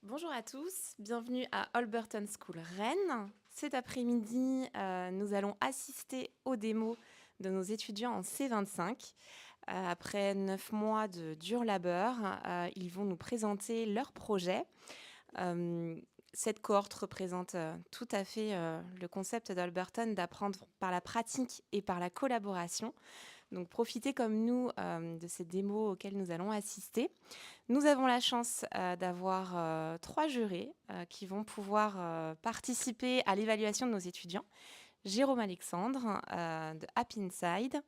Bonjour à tous, bienvenue à Holberton School Rennes. Cet après-midi, nous allons assister aux démos de nos étudiants en C25. Après 9 mois de dur labeur, ils vont nous présenter leur projet. Cette cohorte représente tout à fait le concept d'Holberton d'apprendre par la pratique et par la collaboration. Donc profitez comme nous de ces démos auxquelles nous allons assister. Nous avons la chance d'avoir 3 jurés qui vont pouvoir participer à l'évaluation de nos étudiants. Jérôme Alexandre de App Inside,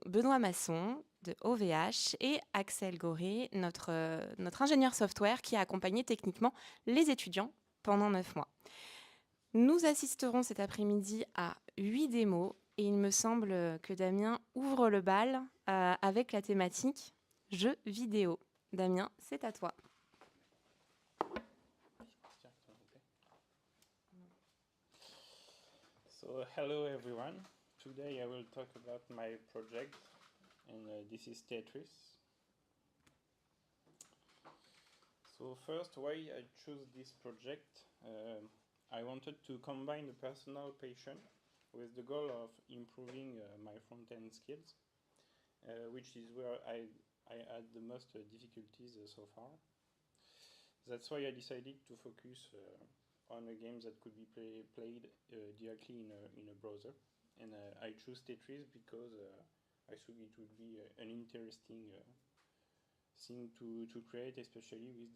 Benoît Masson de OVH et Axel Goré, notre ingénieur software qui a accompagné techniquement les étudiants pendant 9 mois. Nous assisterons cet après-midi à 8 démos et il me semble que Damien ouvre le bal avec la thématique jeux vidéo. Damien, c'est à toi. So hello everyone. Today I will talk about my project, and this is Tetris. So first, why I choose this project? I wanted to combine the personal passion with the goal of improving my front-end skills, which is where I had the most difficulties so far. That's why I decided to focus on a game that could be played directly in a browser. And I chose Tetris because I thought it would be an interesting thing to create, especially with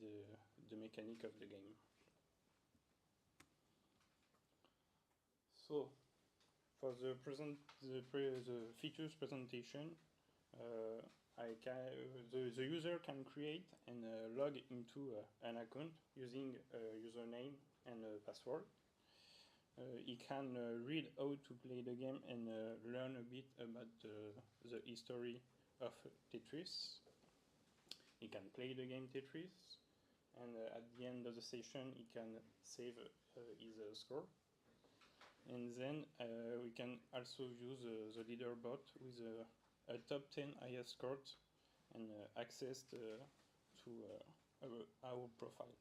the mechanic of the game. So, for the features presentation, the user can create and log into an account using a username and a password. He can read how to play the game and learn a bit about the history of Tetris. He can play the game Tetris, and at the end of the session he can save his score. And then we can also use the leaderboard with a top 10 highest scores and access to our profile.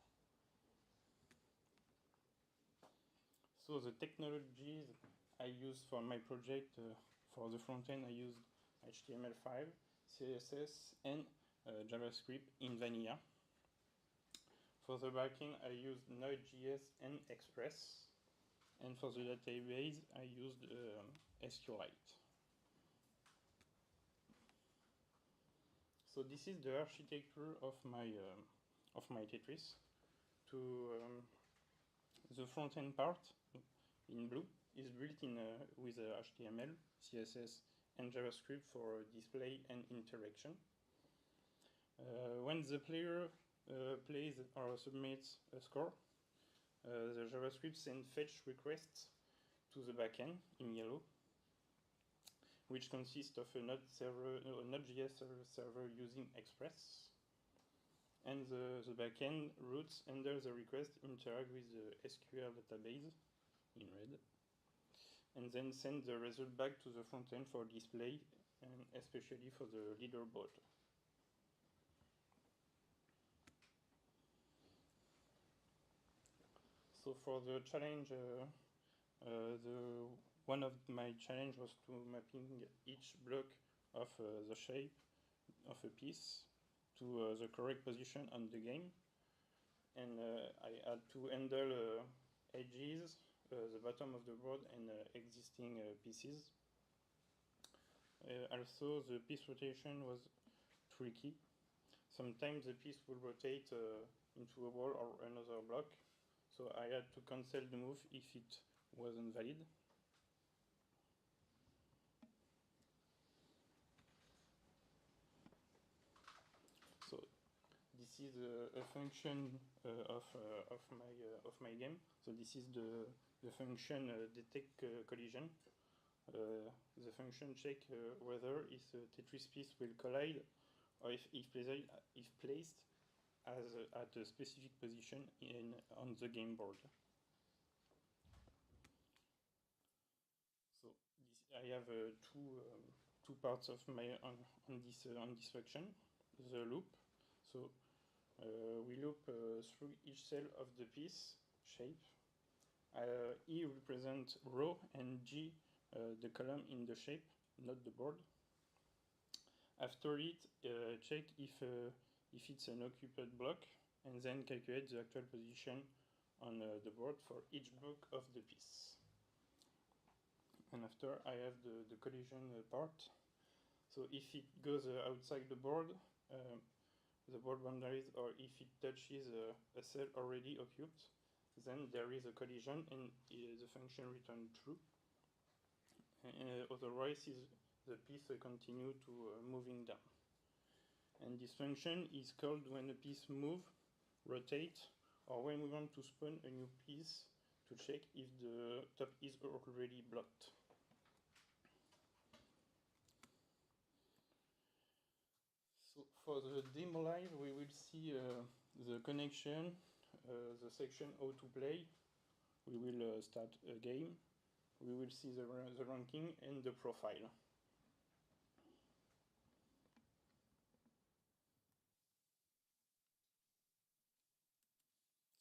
So the technologies I use for my project, for the front end I used HTML5, CSS and JavaScript in vanilla. For the backend I used Node.js and Express, and for the database I used SQLite. So this is the architecture of my Tetris. The front end part in blue is built in with HTML, CSS, and JavaScript for display and interaction. When the player plays or submits a score, the JavaScript sends fetch requests to the backend in yellow, which consists of a Node.js server using Express. And the backend routes under the request interact with the SQL database in red, and then send the result back to the front end for display, and especially for the leaderboard. So for the challenge, one of my challenge was to mapping each block of the shape of a piece to the correct position on the game, and I had to handle edges, the bottom of the board, and existing pieces. Also, the piece rotation was tricky. Sometimes the piece would rotate into a wall or another block, so I had to cancel the move if it wasn't valid. So this is a function of my game. So this is the function detect collision. The function check whether if a Tetris piece will collide, or if placed at a specific position on the game board. So I have two parts of my on this function. The loop. So We loop through each cell of the piece shape. E represents row and G the column in the shape, not the board. After it, check if it's an occupied block, and then calculate the actual position on the board for each block of the piece. And after, I have the collision part. So if it goes outside the board boundaries, or if it touches a cell already occupied, then there is a collision and the function returns true. Otherwise, the piece continue to moving down. And this function is called when a piece move, rotate, or when we want to spawn a new piece to check if the top is already blocked. So for the demo live, we will see the connection, the section how to play. We will start a game. We will see the ranking and the profile.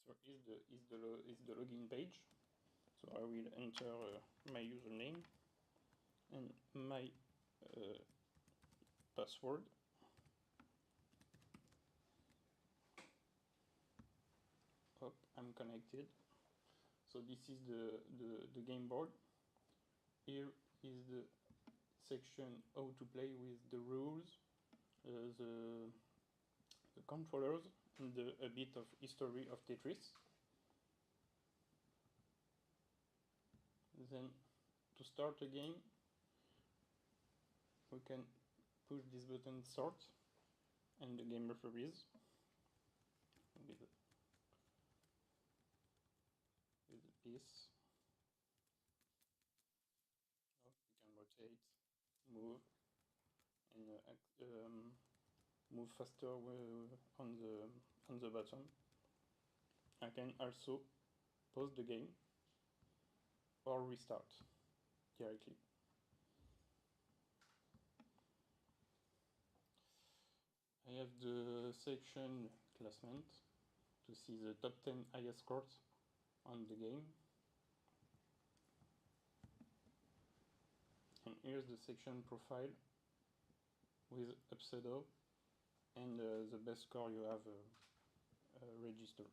So is the login page. So I will enter my username and my password. Hop, I'm connected. So this is the game board. Here is the section how to play with the rules, the controllers, and a bit of history of Tetris. Then to start a game, we can push this button start, and the game freezes with the piece. You can rotate, move, and move faster on the button. I can also pause the game or restart directly. I have the section classement to see the top 10 highest scores on the game. And here's the section profile with pseudo and the best score you have registered.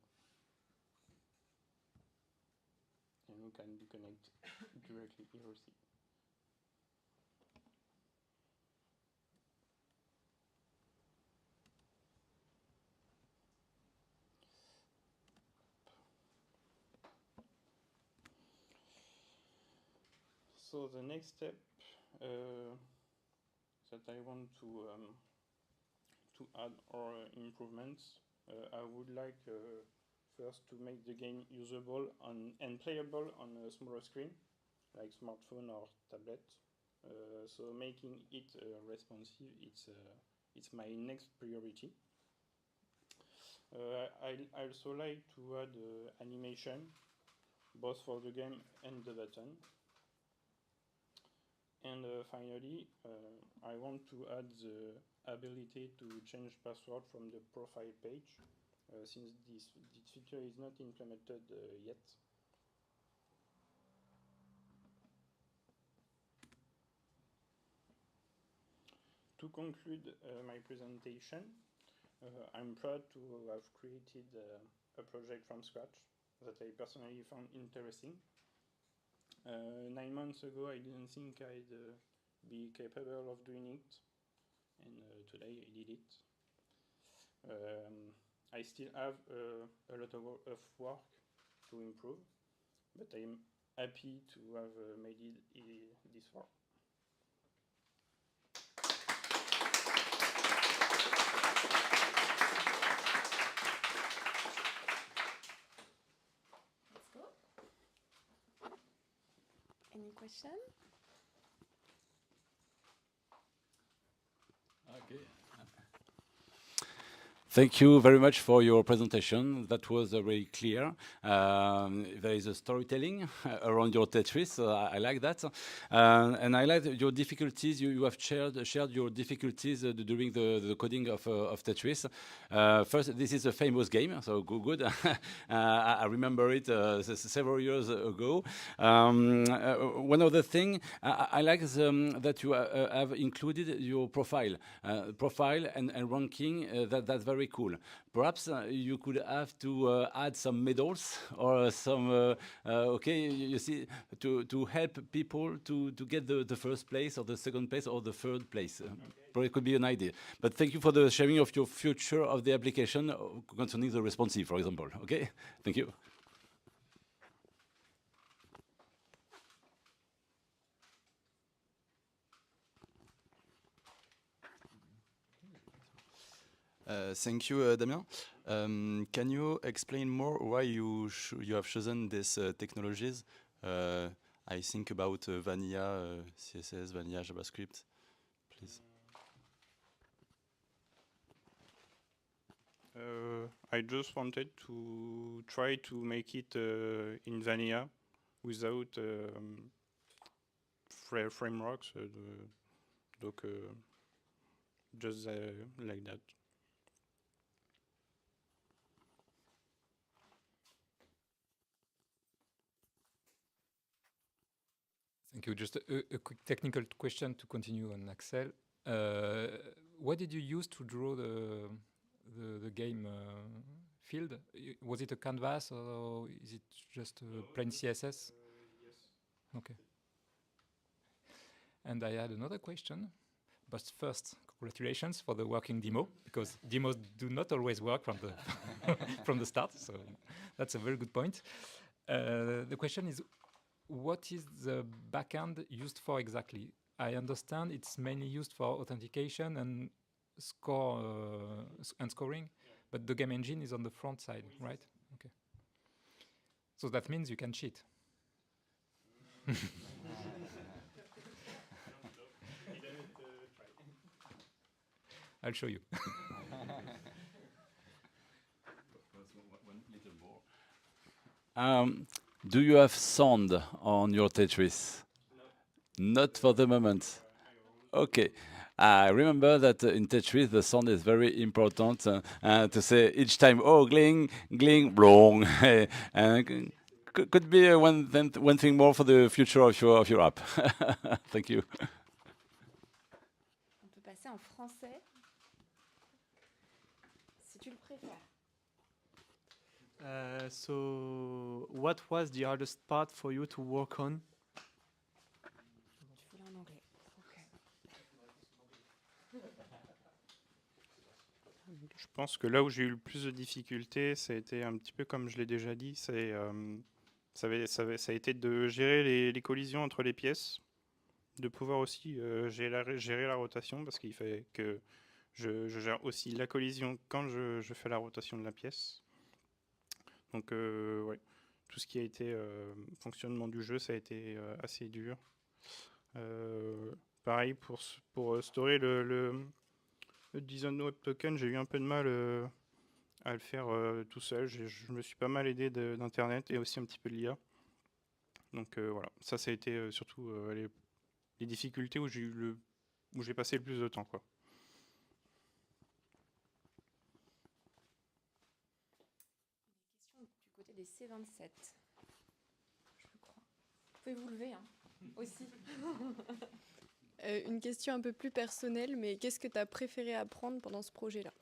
And we can connect directly here. So the next step that I want to add or improvements, I would like first to make the game usable and playable on a smaller screen, like smartphone or tablet. So making it responsive, it's my next priority. I also like to add animation, both for the game and the button. And finally, I want to add the ability to change password from the profile page, since this feature is not implemented yet. To conclude my presentation, I'm proud to have created a project from scratch that I personally found interesting. 9 months ago, I didn't think I'd be capable of doing it, and today I did it. I still have a lot of work to improve, but I'm happy to have made it this far. Let's go. Any question? Okay. Thank you very much for your presentation. That was very clear. There is a storytelling around your Tetris. I like that. And I like your difficulties. You have shared your difficulties during the coding of Tetris. First, this is a famous game, so good. I remember it several years ago. One other thing, I like that you have included your profile and ranking. That's very cool. Perhaps you could have to add some medals or some, okay, you see, to help people to get the first place or the second place or the third place. Probably could be an idea. But thank you for the sharing of your future of the application concerning the responsive, for example. Okay, thank you. Thank you, Damien. Can you explain more why you have chosen these technologies? I think about vanilla CSS, vanilla JavaScript, please. I just wanted to try to make it in vanilla without frameworks, donc just like that. Thank you. Just a quick technical question to continue on Axel. What did you use to draw the game field? Was it a canvas or is it just plain CSS? Yes. Okay. And I had another question, but first, congratulations for the working demo, because demos do not always work from the from the start. So that's a very good point. The question is, what is the backend used for exactly? I understand it's mainly used for authentication and scoring, yeah. But the game engine is on the front side, right? Okay. So that means you can cheat. I'll show you. Do you have sound on your Tetris? No. Not for the moment. Okay. I remember that in Tetris the sound is very important to say each time, oh, gling, gling, blong. Could be one thing more for the future of your app. Thank you. On peut passer en français, si tu le préfères. So, what was the hardest part for you to work on? Tu voulais en anglais. Okay. Je pense que là où j'ai eu le plus de difficultés, ça a été un petit peu comme je l'ai déjà dit, ça a été de gérer les collisions entre les pièces, de pouvoir aussi gérer la rotation, parce qu'il fallait que je gère aussi la collision quand je fais la rotation de la pièce. Donc ouais, tout ce qui a été fonctionnement du jeu, ça a été assez dur. Pareil pour storer le design web token, j'ai eu un peu de mal à le faire tout seul. Je me suis pas mal aidé d'internet et aussi un petit peu de l'IA. Donc voilà, ça a été surtout les difficultés où j'ai passé le plus de temps, quoi. Du côté des C27, je crois. Vous pouvez vous lever, hein, aussi. Une question un peu plus personnelle, mais qu'est-ce que tu as préféré apprendre pendant ce projet-là?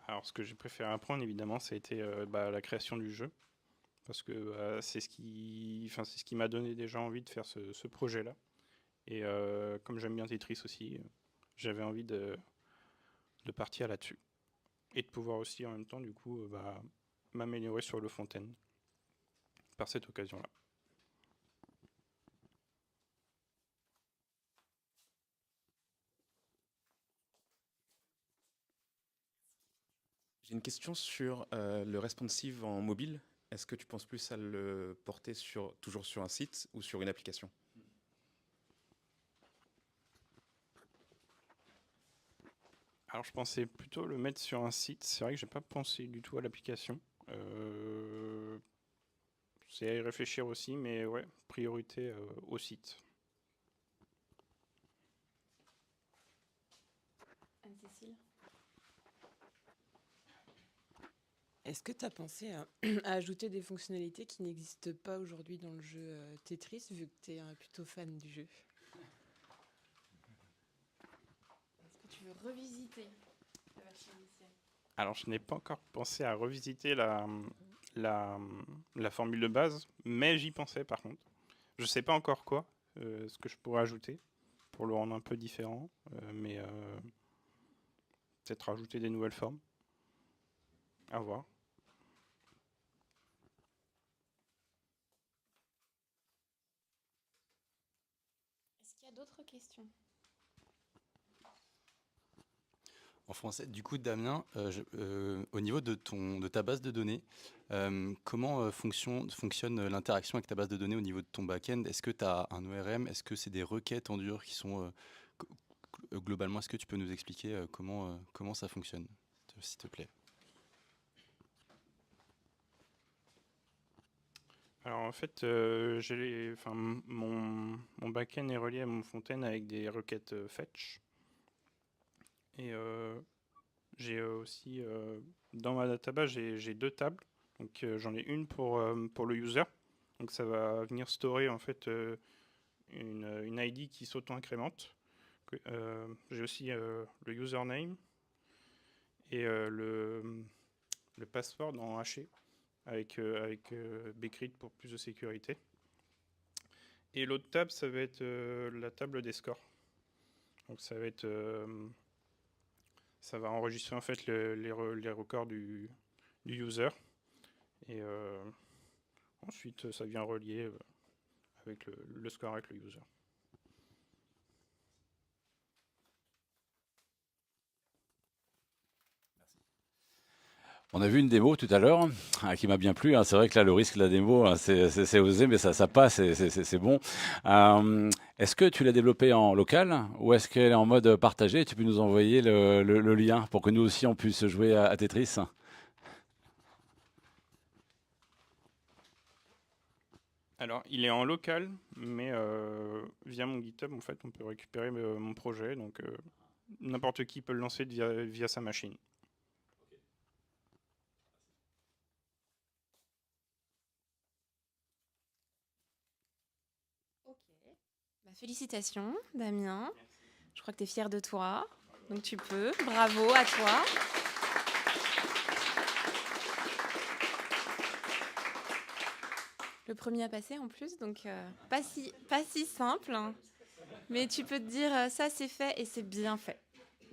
Alors, ce que j'ai préféré apprendre, évidemment, ça a été la création du jeu. Parce que c'est ce qui m'a donné déjà envie de faire ce projet-là. Et comme j'aime bien Tetris aussi, j'avais envie de partir là-dessus. Et de pouvoir aussi, en même temps, du coup, m'améliorer sur le Fontaine par cette occasion-là. J'ai une question sur le responsive en mobile. Est-ce que tu penses plus à le porter toujours sur un site ou sur une application? Alors je pensais plutôt le mettre sur un site. C'est vrai que j'ai pas pensé du tout à l'application. C'est à y réfléchir aussi, mais ouais, priorité au site. Anne-Cécile. Est-ce que tu as pensé à, à ajouter des fonctionnalités qui n'existent pas aujourd'hui dans le jeu Tetris, vu que tu es plutôt fan du jeu? Est-ce que tu veux revisiter la version initiale? Alors je n'ai pas encore pensé à revisiter la formule de base, mais j'y pensais par contre. Je sais pas encore quoi, ce que je pourrais ajouter pour le rendre un peu différent, mais peut-être rajouter des nouvelles formes. À voir. Est-ce qu'il y a d'autres questions? En français, du coup, Damien, au niveau de ta base de données, comment fonctionne l'interaction avec ta base de données au niveau de ton back-end? Est-ce que tu as un ORM? Est-ce que c'est des requêtes en dur qui sont globalement? Est-ce que tu peux nous expliquer comment ça fonctionne, s'il te plaît? Alors en fait, mon back-end est relié à mon front-end avec des requêtes fetch. Et j'ai aussi dans ma database j'ai deux tables. Donc j'en ai une pour le user. Donc ça va venir storer en fait une ID qui s'auto-incrémente. J'ai aussi le username et le password en haché avec Bcrypt pour plus de sécurité. Et l'autre table, ça va être la table des scores. Donc ça va enregistrer en fait les records du user. Et ensuite, ça vient relier avec le score avec le user. On a vu une démo tout à l'heure qui m'a bien plu. C'est vrai que là, le risque de la démo, c'est osé, mais ça passe, c'est bon. Est-ce que tu l'as développée en local ou est-ce qu'elle est en mode partagé? Tu peux nous envoyer le lien pour que nous aussi on puisse jouer à Tetris? Alors, il est en local, mais via mon GitHub, en fait, on peut récupérer mon projet. Donc, n'importe qui peut le lancer via sa machine. Ok. Bah, félicitations, Damien. Je crois que tu es fier de toi. Donc tu peux. Bravo à toi. Le premier à passer en plus, donc pas si simple. Hein. Mais tu peux te dire, ça c'est fait et c'est bien fait.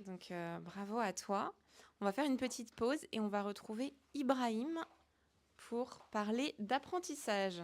Donc bravo à toi. On va faire une petite pause et on va retrouver Ibrahim pour parler d'apprentissage.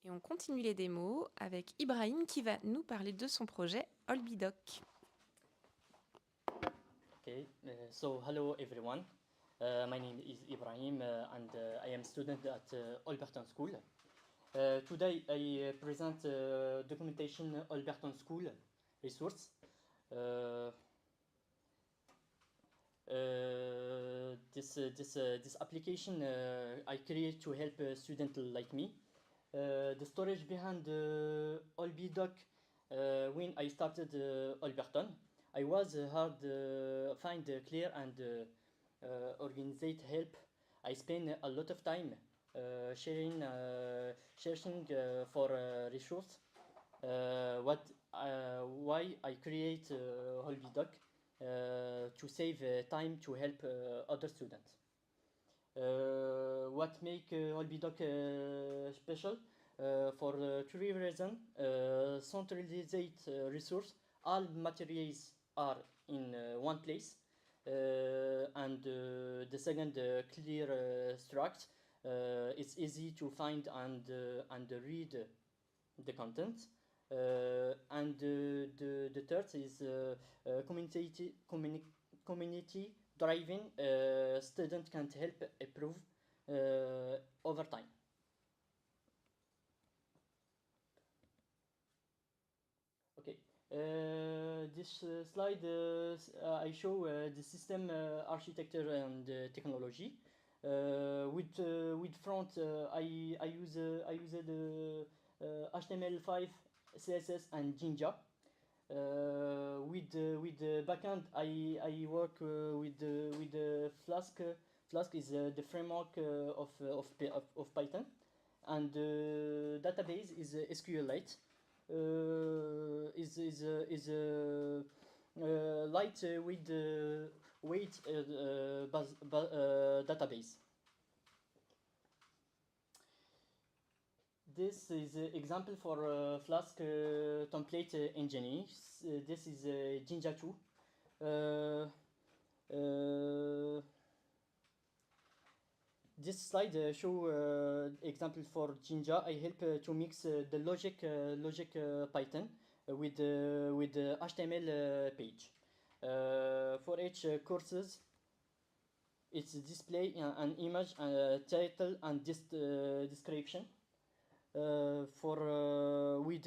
Et on continue les démos avec Ibrahim qui va nous parler de son projet Olbidoc. Okay, so hello everyone. My name is Ibrahim and I am student at Alberton School. Today I present documentation Alberton School resource. This application I create to help a student like me. The storage behind Olbidoc when I started Alberton, I was hard find clear and organized help. I spend a lot of time sharing searching for resource. Why I create Olbidoc to save time to help other students. What make Olbidoc special? For three reasons. Centralized resource, all materials are in one place. And the second, clear struct. It's easy to find and read the content. And the third is community driving. Student can help improve over time. Okay, this slide I show the system architecture and technology. With front I use HTML5, CSS and Jinja. With the backend I work with Flask. Flask is the framework of Python, and the database is SQLite. Is light with weight database. This is an example for Flask template engineering. This is Jinja 2. This slide show example for Jinja. I help to mix the logic Python with HTML page. For each courses, it's display an image, title, and description. With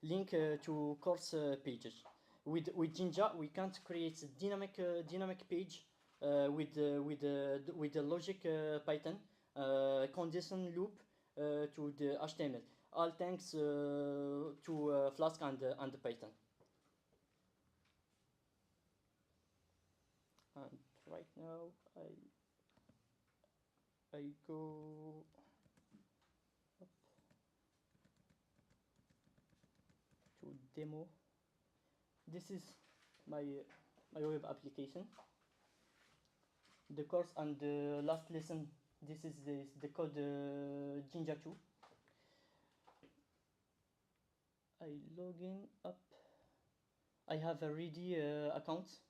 link to course pages. With Jinja, we can't create dynamic page with the logic Python condition loop to the HTML. All thanks to Flask and Python. And right now I go to demo. This is my web application. The course and the last lesson. This is the code Jinja 2. I log in up. I have a ready account.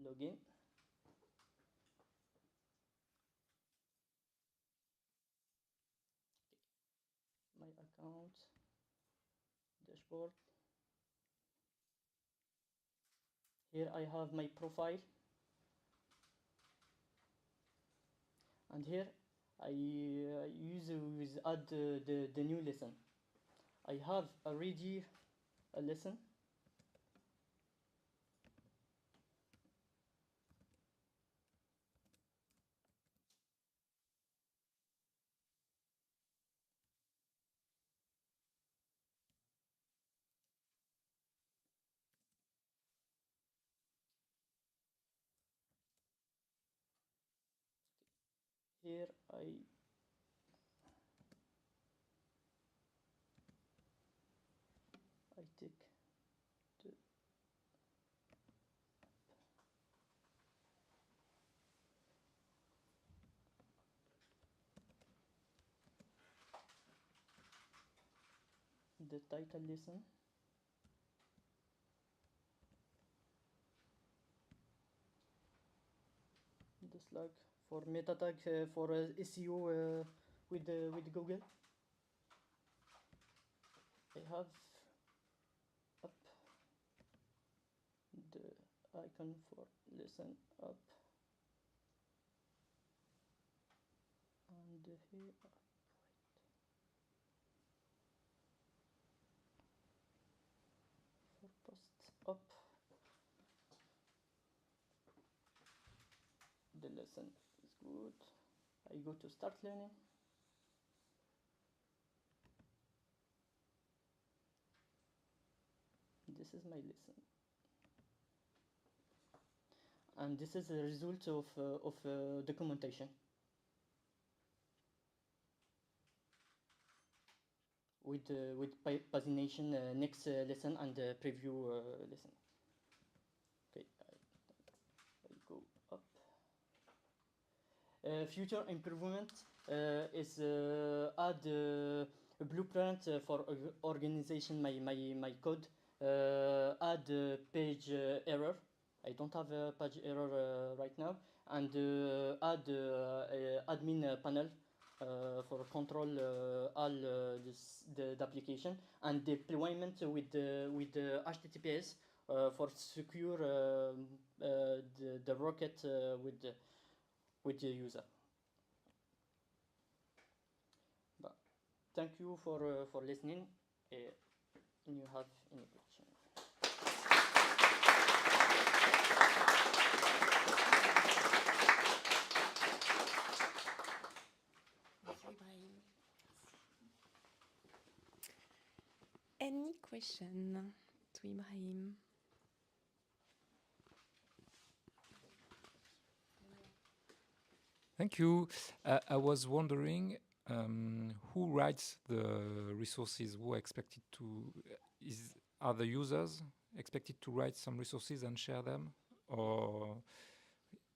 Login. My account, dashboard. Here I have my profile, and here I use with add the new lesson. I have already a lesson. Here I take the the title lesson. The Slack for meta tag for SEO with Google. I have up the icon for listen up and here for post up the lesson is good. I go to start learning. This is my lesson, and this is the result of documentation with pagination next lesson and preview lesson. Okay, I go up. Future improvement is add a blueprint for organization my code. Add page error. I don't have a page error right now, and add admin panel for control all the application, and deployment with HTTPS for secure the rocket with the user. But thank you for listening. And you have any question? Any question to Ibrahim? Thank you. I was wondering who writes the resources? Who are expected to? Are the users expected to write some resources and share them? Or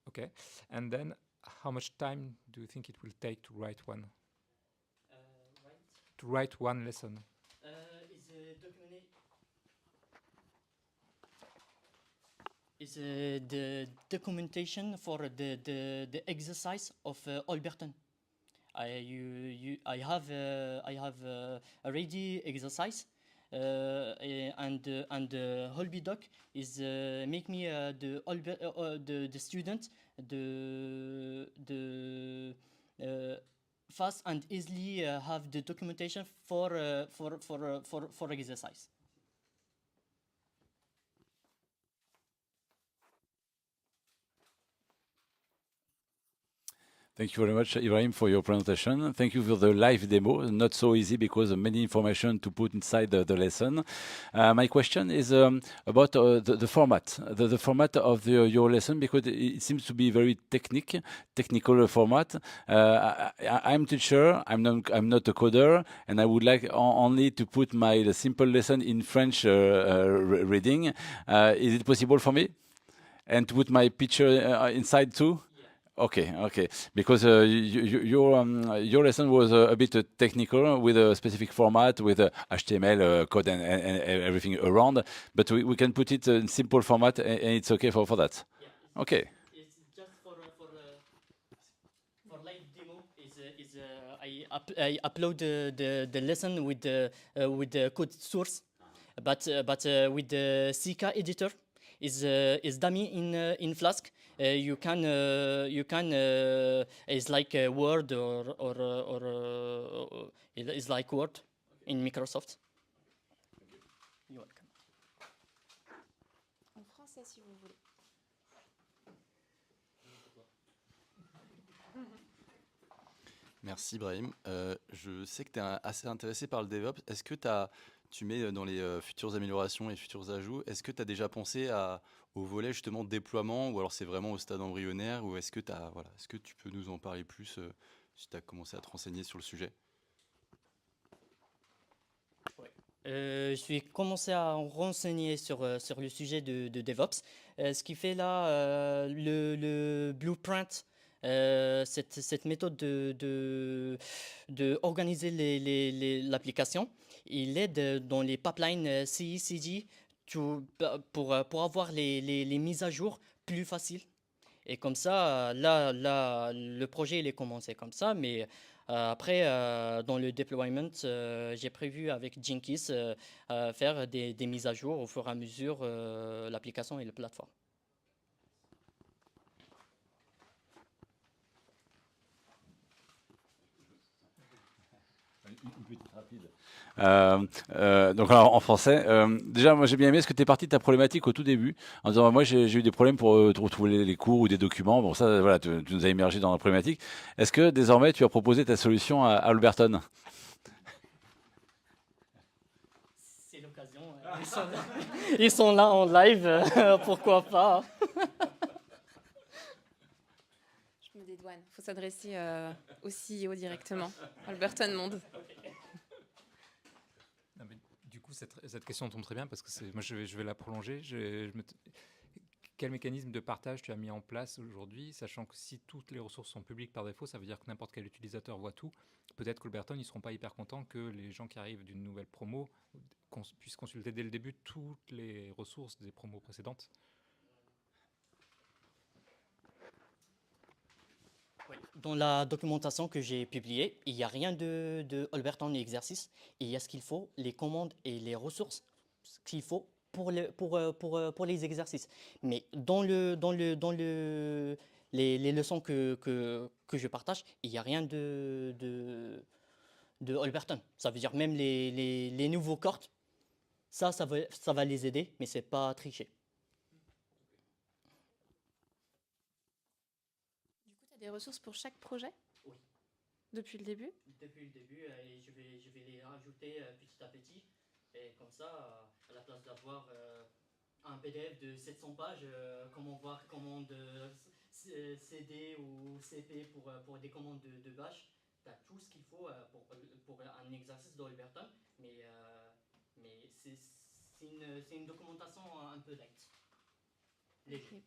okay, and then how much time do you think it will take to write one? To write one lesson. Is the documentation for the exercise of Alberton. I have already exercise and Holby doc is make me the student the fast and easily have the documentation for exercise. Thank you very much, Ibrahim, for your presentation. Thank you for the live demo. Not so easy because of many information to put inside the lesson. My question is about the format, the format of your lesson, because it seems to be very technical format. I'm teacher. I'm not a coder, and I would like only to put my simple lesson in French reading. Is it possible for me? And to put my picture inside too? Okay. Because your lesson was a bit technical with a specific format, with HTML code and everything around. But we can put it in simple format, and it's okay for that. Yeah, Okay. It's just for live demo. I upload the lesson with the code source, but with the CK editor is dummy in Flask. You can it's like a Word or it's like Word in Microsoft. You're welcome. En français, si vous voulez. Merci Brahim. Je sais que tu es assez intéressé par le DevOps. Est-ce que tu mets dans les futures améliorations et futurs ajouts, est-ce que tu as déjà pensé au volet justement déploiement, ou alors c'est vraiment au stade embryonnaire, ou est-ce que est-ce que tu peux nous en parler plus si tu as commencé à te renseigner sur le sujet? Je suis commencé à en renseigner sur le sujet de DevOps. Ce qui fait là, le blueprint Cette méthode de organiser l'application, il aide dans les pipelines CI/CD pour avoir les mises à jour plus faciles. Et comme ça, là, le projet il est commencé comme ça, mais après, dans le deployment, j'ai prévu avec Jenkins faire des mises à jour au fur et à mesure l'application et la plateforme. Une petite rapide. Donc alors, en français, déjà moi j'ai bien aimé ce que tu es parti de ta problématique au tout début en disant moi j'ai eu des problèmes pour retrouver les cours ou des documents. Bon ça voilà, tu nous as immergé dans la problématique. Est-ce que désormais tu as proposé ta solution à Alberton? C'est l'occasion. Ils sont là en live, pourquoi pas. Je me dédouane. Il faut s'adresser au CEO directement. Alberton Monde. Non, mais du coup, cette question tombe très bien parce que moi, je vais la prolonger. Quel mécanisme de partage tu as mis en place aujourd'hui, sachant que si toutes les ressources sont publiques par défaut, ça veut dire que n'importe quel utilisateur voit tout. Peut-être qu'Alberton, ils ne seront pas hyper contents que les gens qui arrivent d'une nouvelle promo puissent consulter dès le début toutes les ressources des promos précédentes. Dans la documentation que j'ai publiée, il n'y a rien de Alberton exercice. Il y a ce qu'il faut, les commandes et les ressources, ce qu'il faut pour les exercices. Mais les leçons que je partage, il n'y a rien de Alberton. Ça veut dire même les nouveaux corps, ça va les aider, mais ce n'est pas tricher. Des ressources pour chaque projet? Oui. Depuis le début? Depuis le début, et je vais les rajouter petit à petit. Et comme ça, à la place d'avoir un PDF de 700 pages, comment voir commande CD ou CP pour des commandes de bash, tu as tout ce qu'il faut pour un exercice d'Alberton, mais c'est une documentation un peu light. Okay.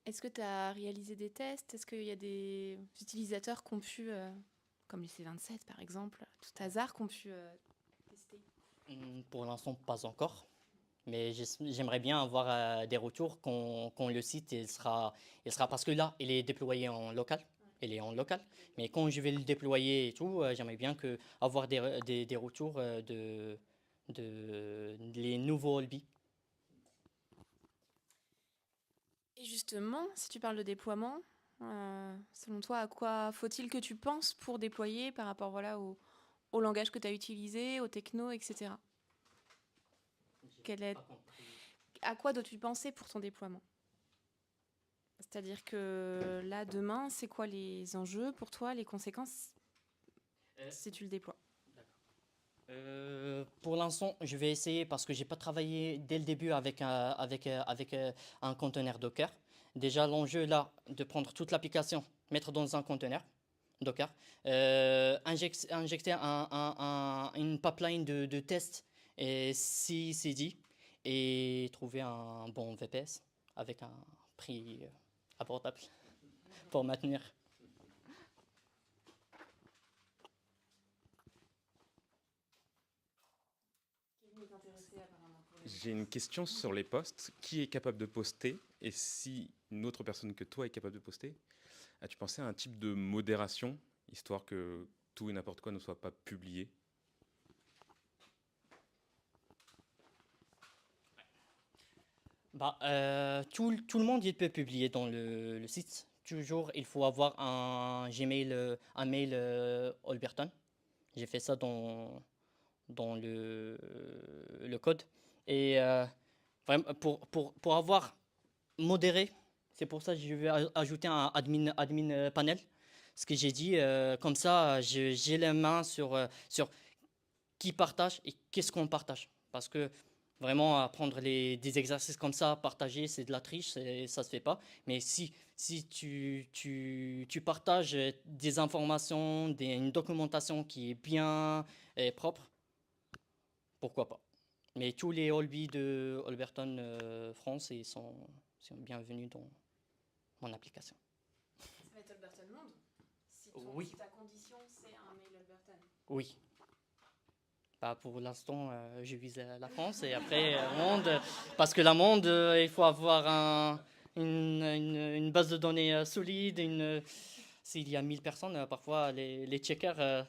Est-ce que tu as réalisé des tests? Est-ce qu'il y a des utilisateurs qui ont pu, comme les C27 par exemple, tout hasard, qui ont pu tester? Pour l'instant, pas encore. Mais j'aimerais bien avoir des retours quand le site il sera parce que là, il est déployé en local. Il est en local. Mais quand je vais le déployer et tout, j'aimerais bien avoir des retours de les nouveaux Olbi. Et justement, si tu parles de déploiement, selon toi, à quoi faut-il que tu penses pour déployer par rapport voilà, au langage que tu as utilisé, aux technos, etc. À quoi dois-tu penser pour ton déploiement? C'est-à-dire que là, demain, c'est quoi les enjeux pour toi, les conséquences si tu le déploies? Pour l'instant, je vais essayer parce que j'ai pas travaillé dès le début avec un conteneur Docker. Déjà, l'enjeu là, de prendre toute l'application, mettre dans un conteneur Docker, injecter une pipeline de test et CI/CD et trouver un bon VPS avec un prix abordable pour maintenir. J'ai une question sur les posts. Qui est capable de poster? Et si une autre personne que toi est capable de poster, as-tu pensé à un type de modération, histoire que tout et n'importe quoi ne soit pas publié? Tout le monde il peut publier dans le site. Toujours, il faut avoir un Gmail, un mail Alberton. J'ai fait ça dans le code. Et vraiment, pour avoir modéré, c'est pour ça que je vais ajouter un admin panel. Ce que j'ai dit, comme ça, j'ai la main sur qui partage et qu'est-ce qu'on partage. Parce que vraiment, apprendre des exercices comme ça, partager, c'est de la triche, ça se fait pas. Mais si tu partages des informations, une documentation qui est bien et propre, pourquoi pas. Mais tous les Olbi de Alberton France, ils sont bienvenus dans mon application. Oui. ta condition, c'est un mail Alberton. Oui. Bah, pour l'instant, je vise la France et après le monde. Parce que le monde, il faut avoir une base de données solide. S'il y a 1000 personnes, parfois les checkers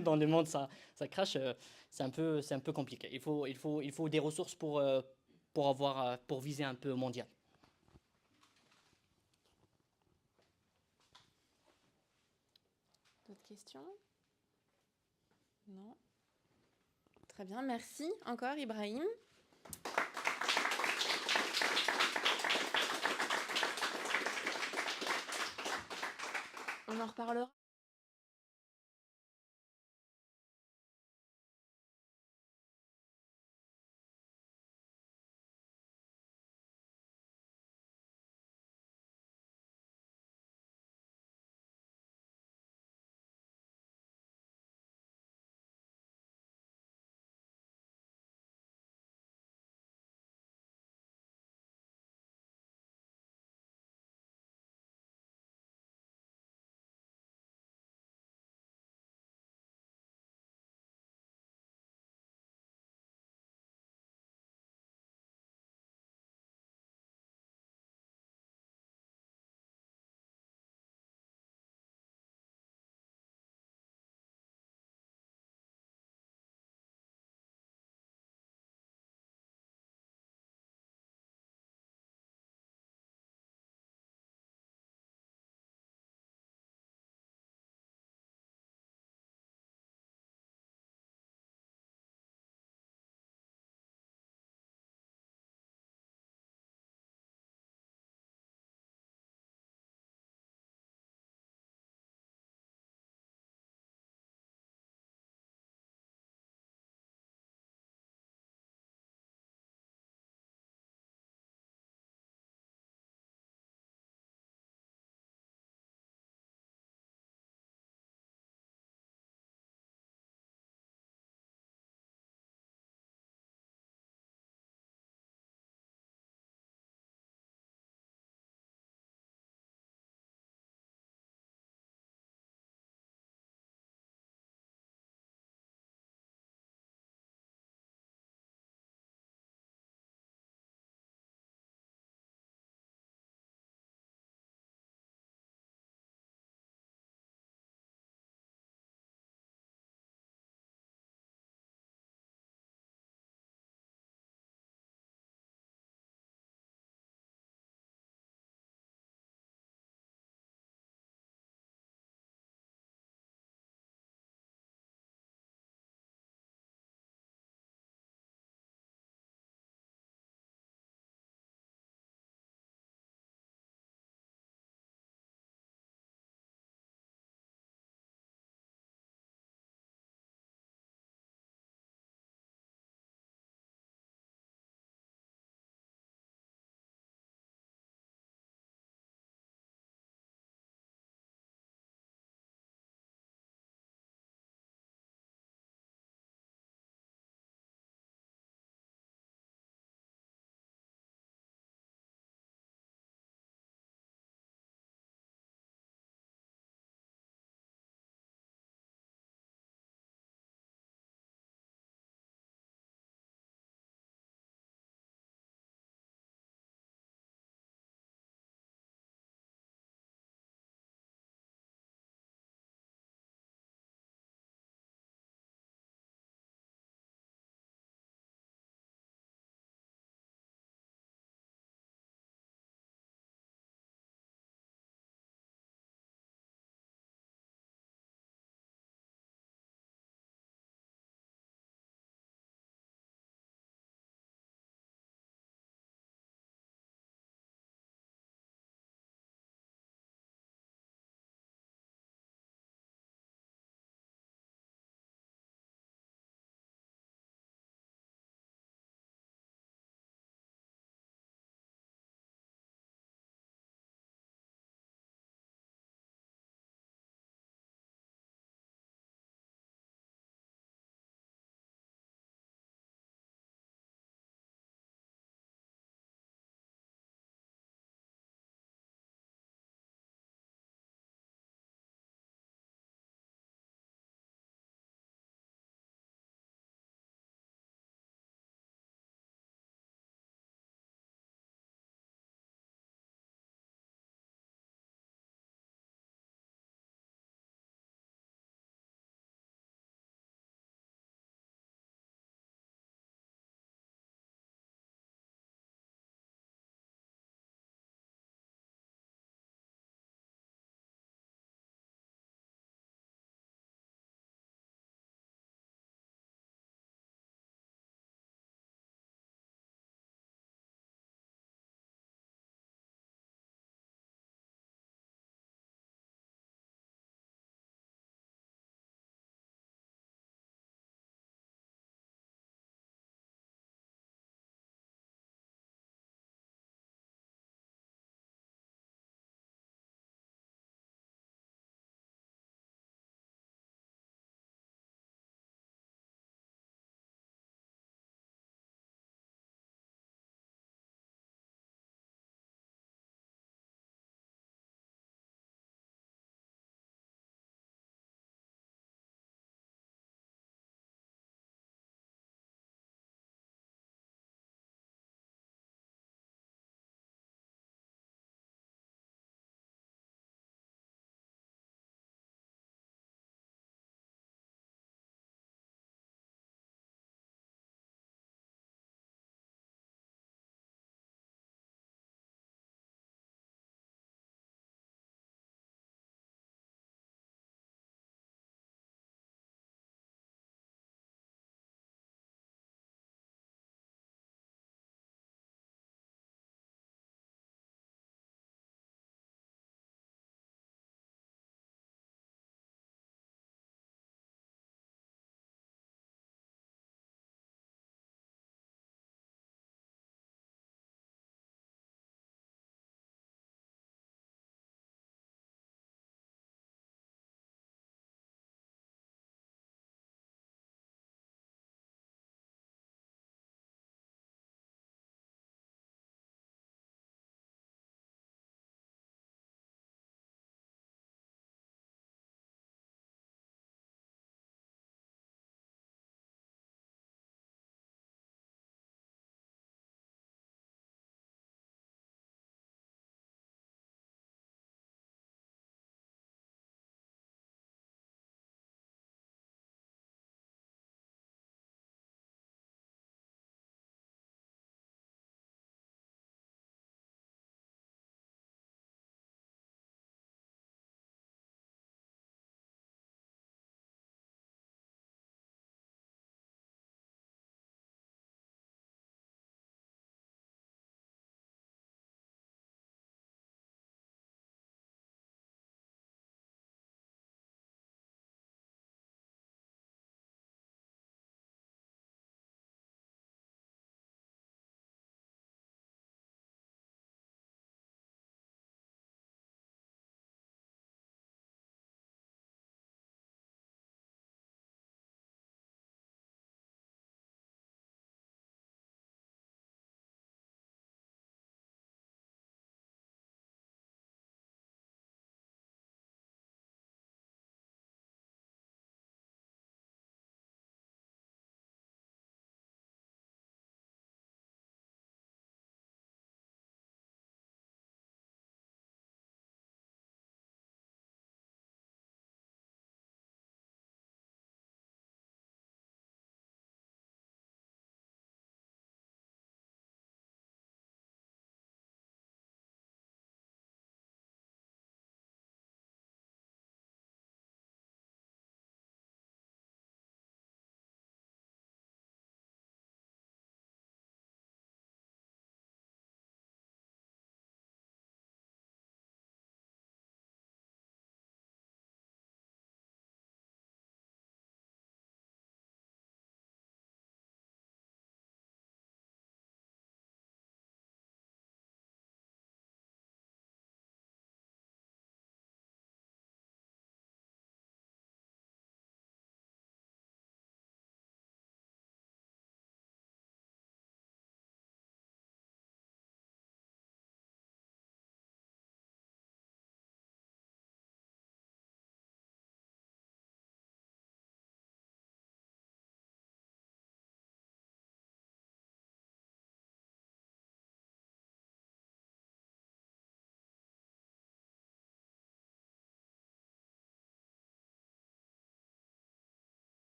dans le monde, ça crache. C'est un peu compliqué. Il faut des ressources pour viser un peu mondial. D'autres questions? Non. Très bien, merci encore Ibrahim. On en reparlera.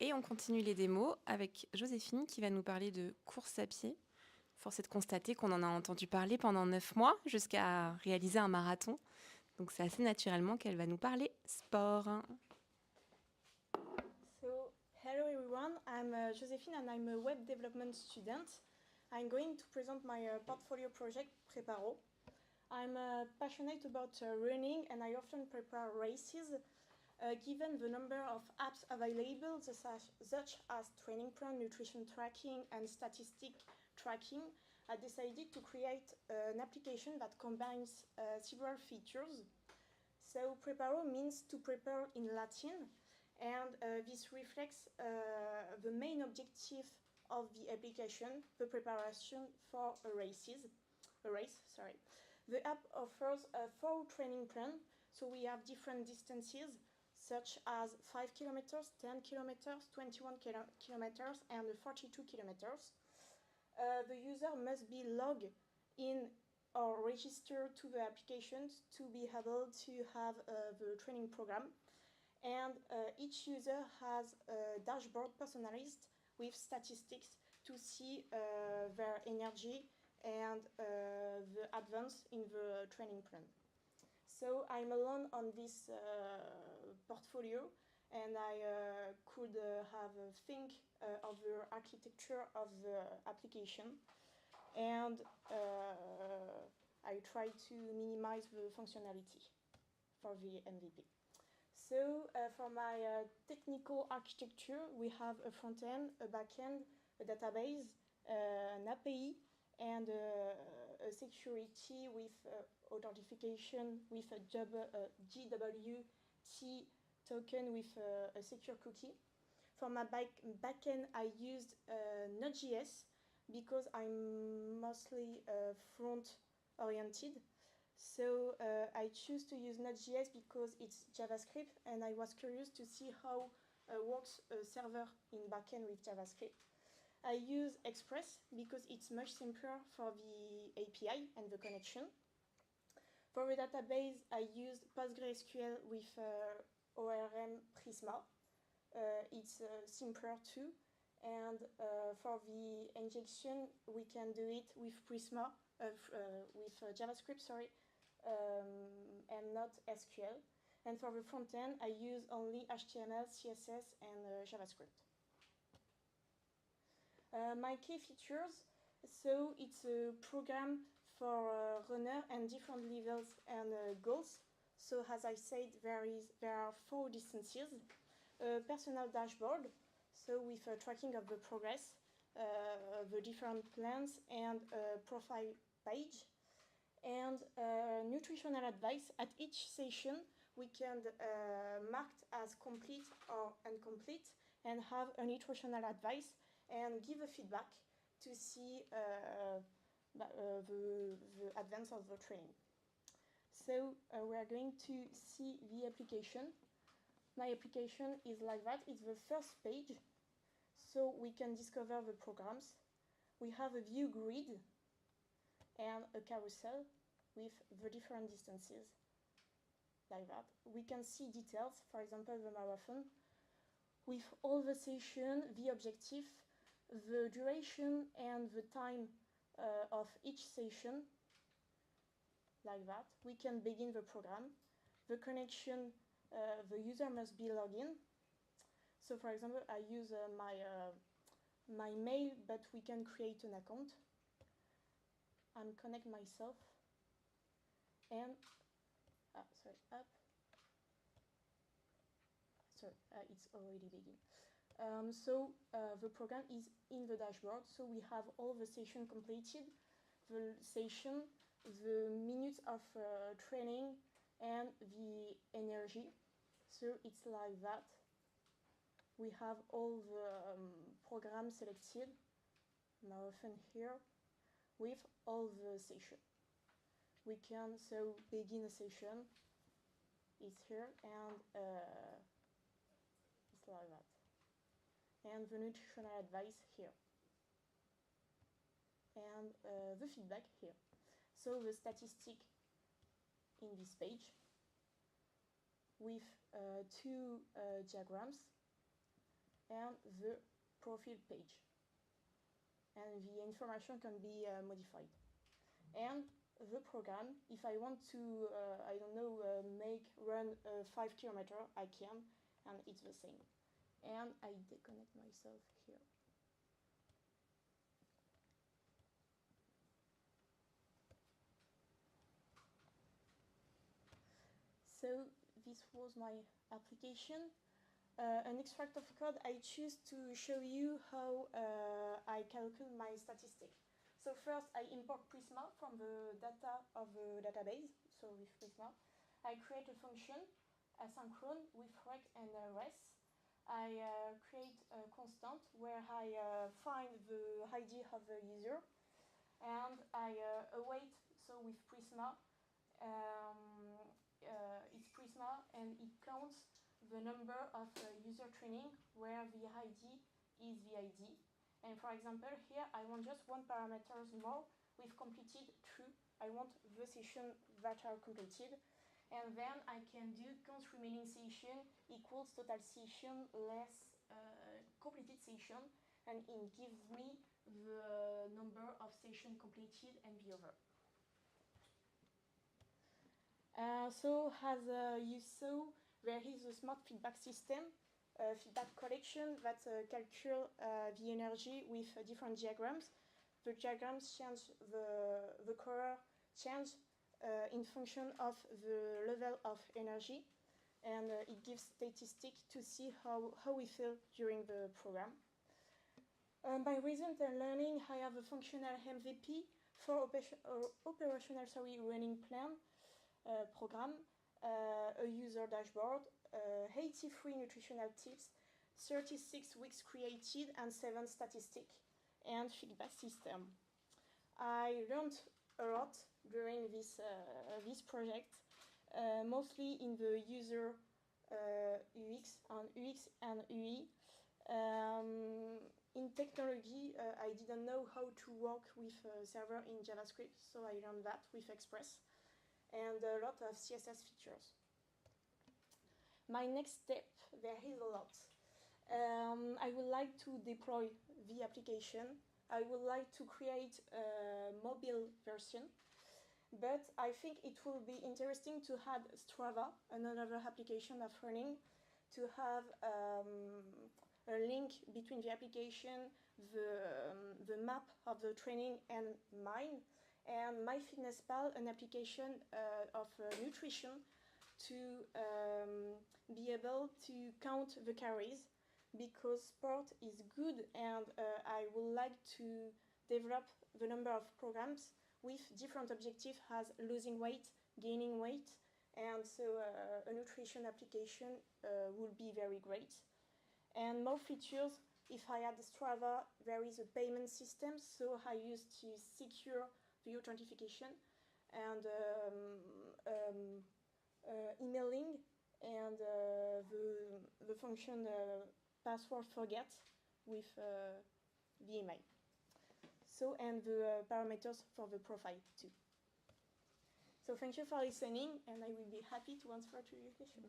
Et on continue les démos avec Joséphine qui va nous parler de course à pied. Force est de constater qu'on en a entendu parler pendant 9 mois jusqu'à réaliser un marathon. Donc c'est assez naturellement qu'elle va nous parler sport. So, hello everyone, I'm Joséphine and I'm a web development student. I'm going to present my portfolio project, Preparo. I'm passionate about running and I often prepare races. Given the number of apps available, such as training plan, nutrition tracking, and statistic tracking, I decided to create an application that combines several features. So, Preparo means to prepare in Latin, and this reflects the main objective of the application, the preparation for a race. The app offers a 4 training plan, so we have different distances, such as 5 kilometers, 10 kilometers, 21 kilometers, and 42 kilometers. The user must be logged in or registered to the applications to be able to have the training program. And each user has a dashboard personalized with statistics to see their energy and the advance in the training plan. So I'm alone on this portfolio, and I could have a think of the architecture of the application, and I try to minimize the functionality for the MVP. So for my technical architecture, we have a front end, a back end, a database, an API, and a security with authentication with a GWT token with a secure cookie. For my backend, I used Node.js because I'm mostly front-oriented. So I choose to use Node.js because it's JavaScript, and I was curious to see how works a server in backend with JavaScript. I use Express because it's much simpler for the API and the connection. For the database, I used PostgreSQL with ORM Prisma. It's simpler too. And for the injection, we can do it with Prisma, with JavaScript, and not SQL. And for the front end, I use only HTML, CSS, and JavaScript. My key features, so it's a program for runner and different levels and goals. So as I said, there are 4 distances. A personal dashboard, so with tracking of the progress, the different plans, and a profile page. And nutritional advice. At each session, we can mark as complete or incomplete and have a nutritional advice and give a feedback to see the advance of the training. So we are going to see the application. My application is like that. It's the first page, so we can discover the programs. We have a view grid and a carousel with the different distances, like that. We can see details, for example, the marathon, with all the session, the objective, the duration and the time of each session, like that. We can begin the program. The connection, the user must be logged in. So for example, I use my mail, but we can create an account. I'm connect myself, and up. It's already begin. So the program is in the dashboard. So we have all the session completed, the session, the minutes of training, and the energy. So it's like that. We have all the programs selected, marathon here, with all the session. We can so begin a session. It's here, and it's like that. And the nutritional advice here. And the feedback here. So the statistic in this page with 2 diagrams. and the profile page. And the information can be modified. And the program, if I want to, I don't know, run 5 kilometer, I can, and it's the same. And I disconnect myself here. So this was my application. An extract of code, I choose to show you how I calculate my statistic. So first, I import Prisma from the data of the database, so with Prisma. I create a function, asynchron, with rect and res. I create a constant where I find the ID of the user, and I await, so with Prisma, it's Prisma, and it counts the number of user training where the ID is the ID. And for example, here I want just one parameter more with completed true. I want the session that are completed. And then I can do count remaining session equals total session less completed session. And it gives me the number of session completed and the over. So as you saw, there is a smart feedback system, feedback collection that calculates the energy with different diagrams. The diagrams change the color change in function of the level of energy, and it gives statistics to see how we feel during the program. By result and learning, I have a functional MVP for operational running plan. Program, a user dashboard, 83 nutritional tips, 36 weeks created, and 7 statistics, and feedback system. I learned a lot during this project, mostly in the user UX and UI. In technology, I didn't know how to work with a server in JavaScript, so I learned that with Express, and a lot of CSS features. My next step, there is a lot. I would like to deploy the application. I would like to create a mobile version, but I think it will be interesting to add Strava, another application of running, to have a link between the application, the map of the training, and mine. And MyFitnessPal, an application of nutrition, to be able to count the calories, because sport is good, and I would like to develop the number of programs with different objectives as losing weight, gaining weight, and so a nutrition application would be very great. And more features, if I add Strava, there is a payment system, so I used to secure the authentication, and emailing, and the function password forget with the email. So, and the parameters for the profile too. So thank you for listening, and I will be happy to answer to your question.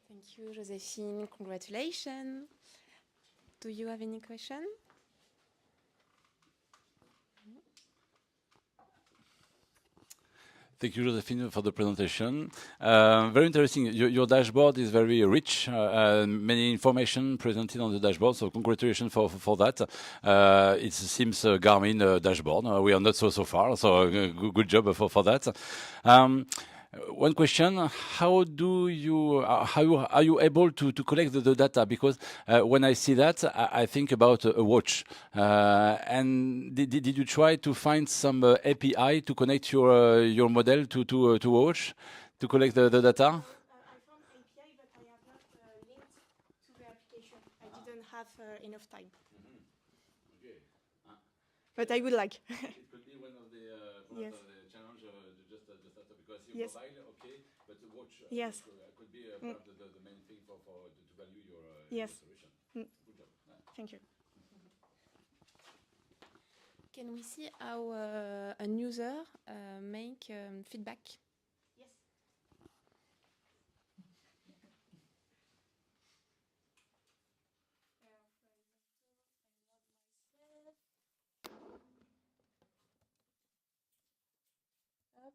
Thank you, Joséphine. Congratulations. Do you have any question? Thank you, Josephine, for the presentation. Very interesting. Your dashboard is very rich, many information presented on the dashboard, so congratulations for that. It seems a Garmin dashboard. We are not so far, so good job for that. One question: how are you able to collect the data? Because when I see that, I think about a watch. And did you try to find some API to connect your model to a watch to collect the data? I found API, but I have not linked to the application. I didn't have enough time. Okay. But I would like. It could be one of the yes. challenge just that, because you yes. mobile, okay, but the watch yes. could be perhaps the main thing to value your yes. solution. Mm. Good job. Thank you. Can we see how an user make feedback? Yes. Up.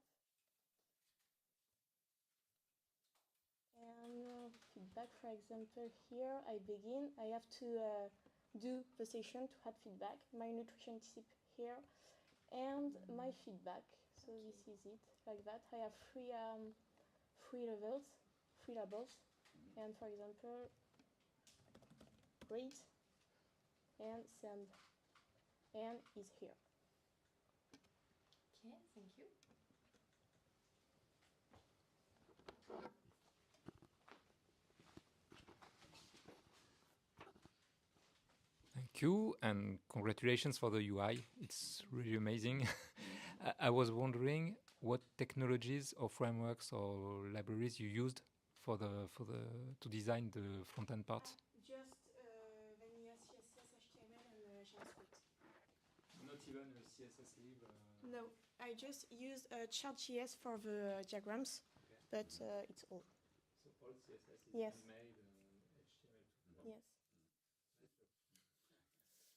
And feedback, for example, here I begin. I have to do the session to add feedback. My nutrition tip here and my feedback. So this is it, like that. I have three levels, three labels. And for example, great and send and is here. Okay, thank you. Thank you, and congratulations for the UI. It's really amazing. I was wondering what technologies or frameworks or libraries you used to design the front end part. Just vanilla CSS, HTML, and JavaScript. Not even a CSS lib. No, I just use Chart.js for the diagrams, but it's all. So all CSS is Yes. handmade and HTML too. Yes.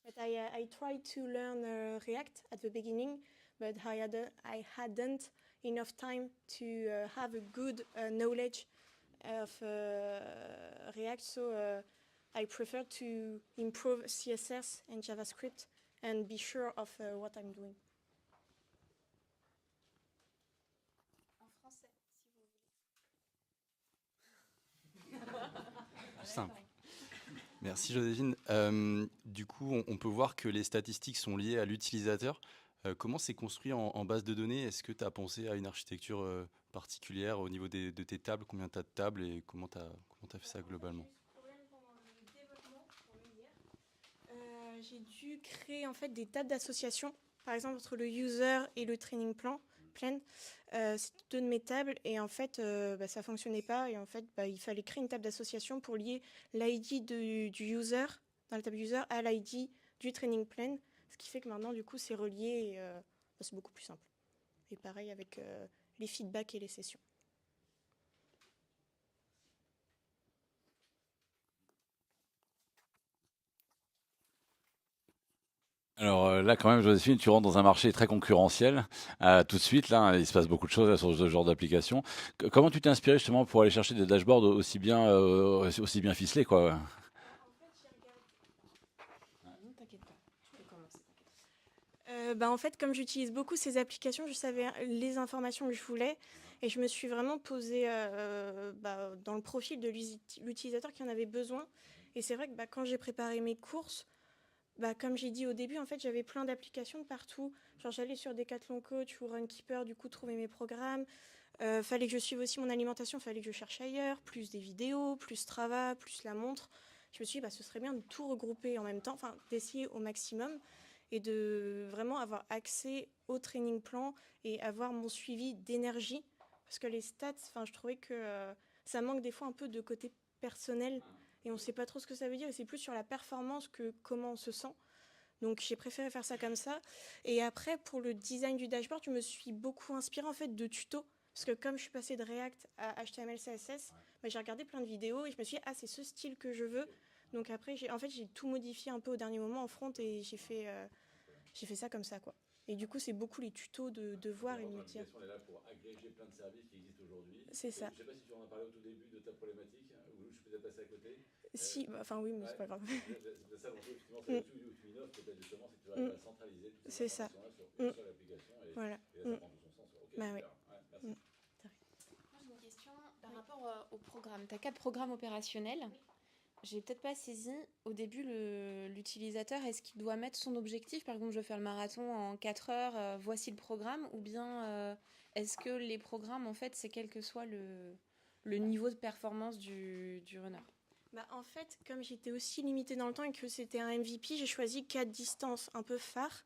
But I tried to learn React at the beginning, but I hadn't enough time to have a good knowledge of React, so I prefer to improve CSS and JavaScript and be sure of what I'm doing. En français, si vous voulez. Simple. Merci Joséphine. Du coup, on peut voir que les statistiques sont liées à l'utilisateur. Comment c'est construit en base de données? Est-ce que tu as pensé à une architecture particulière au niveau de tes tables? Combien tu as de tables et comment tu as fait ça globalement? J'ai dû créer en fait des tables d'association, par exemple entre le user et le training plan. C'est deux de mes tables et en fait ça fonctionnait pas et en fait il fallait créer une table d'association pour lier l'ID du user dans la table user à l'ID du training plan, ce qui fait que maintenant du coup c'est relié et c'est beaucoup plus simple. Et pareil avec les feedbacks et les sessions. Alors là, quand même, Joséphine, tu rentres dans un marché très concurrentiel. Tout de suite, là, il se passe beaucoup de choses là, sur ce genre d'application. Comment tu t'es inspiré justement pour aller chercher des dashboards aussi bien ficelés, quoi? En fait, j'ai regardé. Non, t'inquiète pas, tu peux commencer. En fait, comme j'utilise beaucoup ces applications, je savais les informations que je voulais et je me suis vraiment posée dans le profil de l'utilisateur qui en avait besoin. Et c'est vrai que quand j'ai préparé mes courses, comme j'ai dit au début, en fait, j'avais plein d'applications de partout. Genre, j'allais sur Decathlon Coach ou Runkeeper, du coup, trouver mes programmes. Fallait que je suive aussi mon alimentation, fallait que je cherche ailleurs, plus des vidéos, plus Strava, plus la montre. Je me suis dit, ce serait bien de tout regrouper en même temps, enfin, d'essayer au maximum et de vraiment avoir accès au training plan et avoir mon suivi d'énergie. Parce que les stats, je trouvais que ça manque des fois un peu de côté personnel et on ne sait pas trop ce que ça veut dire. Et c'est plus sur la performance que comment on se sent. Donc j'ai préféré faire ça comme ça. Et après, pour le design du dashboard, je me suis beaucoup inspirée en fait de tutos. Parce que comme je suis passée de React à HTML, CSS, j'ai regardé plein de vidéos et je me suis dit, c'est ce style que je veux. Donc après, j'ai tout modifié un peu au dernier moment en front et j'ai fait ça comme ça, quoi. Et du coup, c'est beaucoup les tutos de voir et de me dire. L'application est là pour agréger plein de services qui existent aujourd'hui. C'est ça. Je ne sais pas si tu en as parlé au tout début de ta problématique, ou je suis peut-être passé à côté. Si, oui, mais c'est pas grave. C'est ça, donc effectivement, c'est là-dessus où tu innoves, peut-être justement, c'est que tu arrives à centraliser toutes ces informations-là sur une seule application et voilà. Et ça prend tout son sens. Ok, super. Ouais. Merci. Moi, j'ai une question par rapport au programme. Tu as 4 programmes opérationnels. J'ai peut-être pas saisi au début l'utilisateur. Est-ce qu'il doit mettre son objectif? Par exemple, je veux faire le marathon en 4 heures, voici le programme. Ou bien est-ce que les programmes, en fait, c'est quel que soit le niveau de performance du runner? En fait, comme j'étais aussi limitée dans le temps et que c'était un MVP, j'ai choisi 4 distances un peu phares.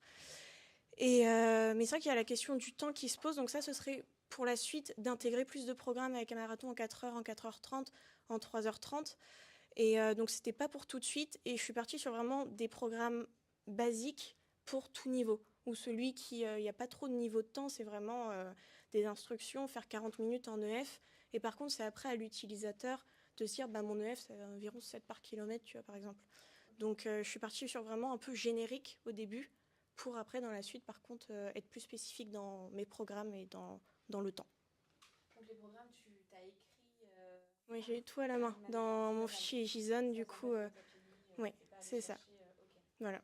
Mais c'est vrai qu'il y a la question du temps qui se pose. Donc ça, ce serait pour la suite d'intégrer plus de programmes avec un marathon en 4 heures, en 4h30, en 3h30. Et donc, c'était pas pour tout de suite. Et je suis partie sur vraiment des programmes basiques pour tout niveau. ou celui qui, il n'y a pas trop de niveau de temps, c'est vraiment des instructions, faire 40 minutes en EF. Et par contre, c'est après à l'utilisateur de se dire, bah, mon EF, c'est environ 7 par kilomètre, tu vois, par exemple. Donc, je suis partie sur vraiment un peu générique au début, pour après, dans la suite, par contre, être plus spécifique dans mes programmes et dans le temps. Donc les programmes, tu as écrit. Oui, j'ai tout à la main dans mon fichier JSON, du coup. Oui, c'est ça. Voilà.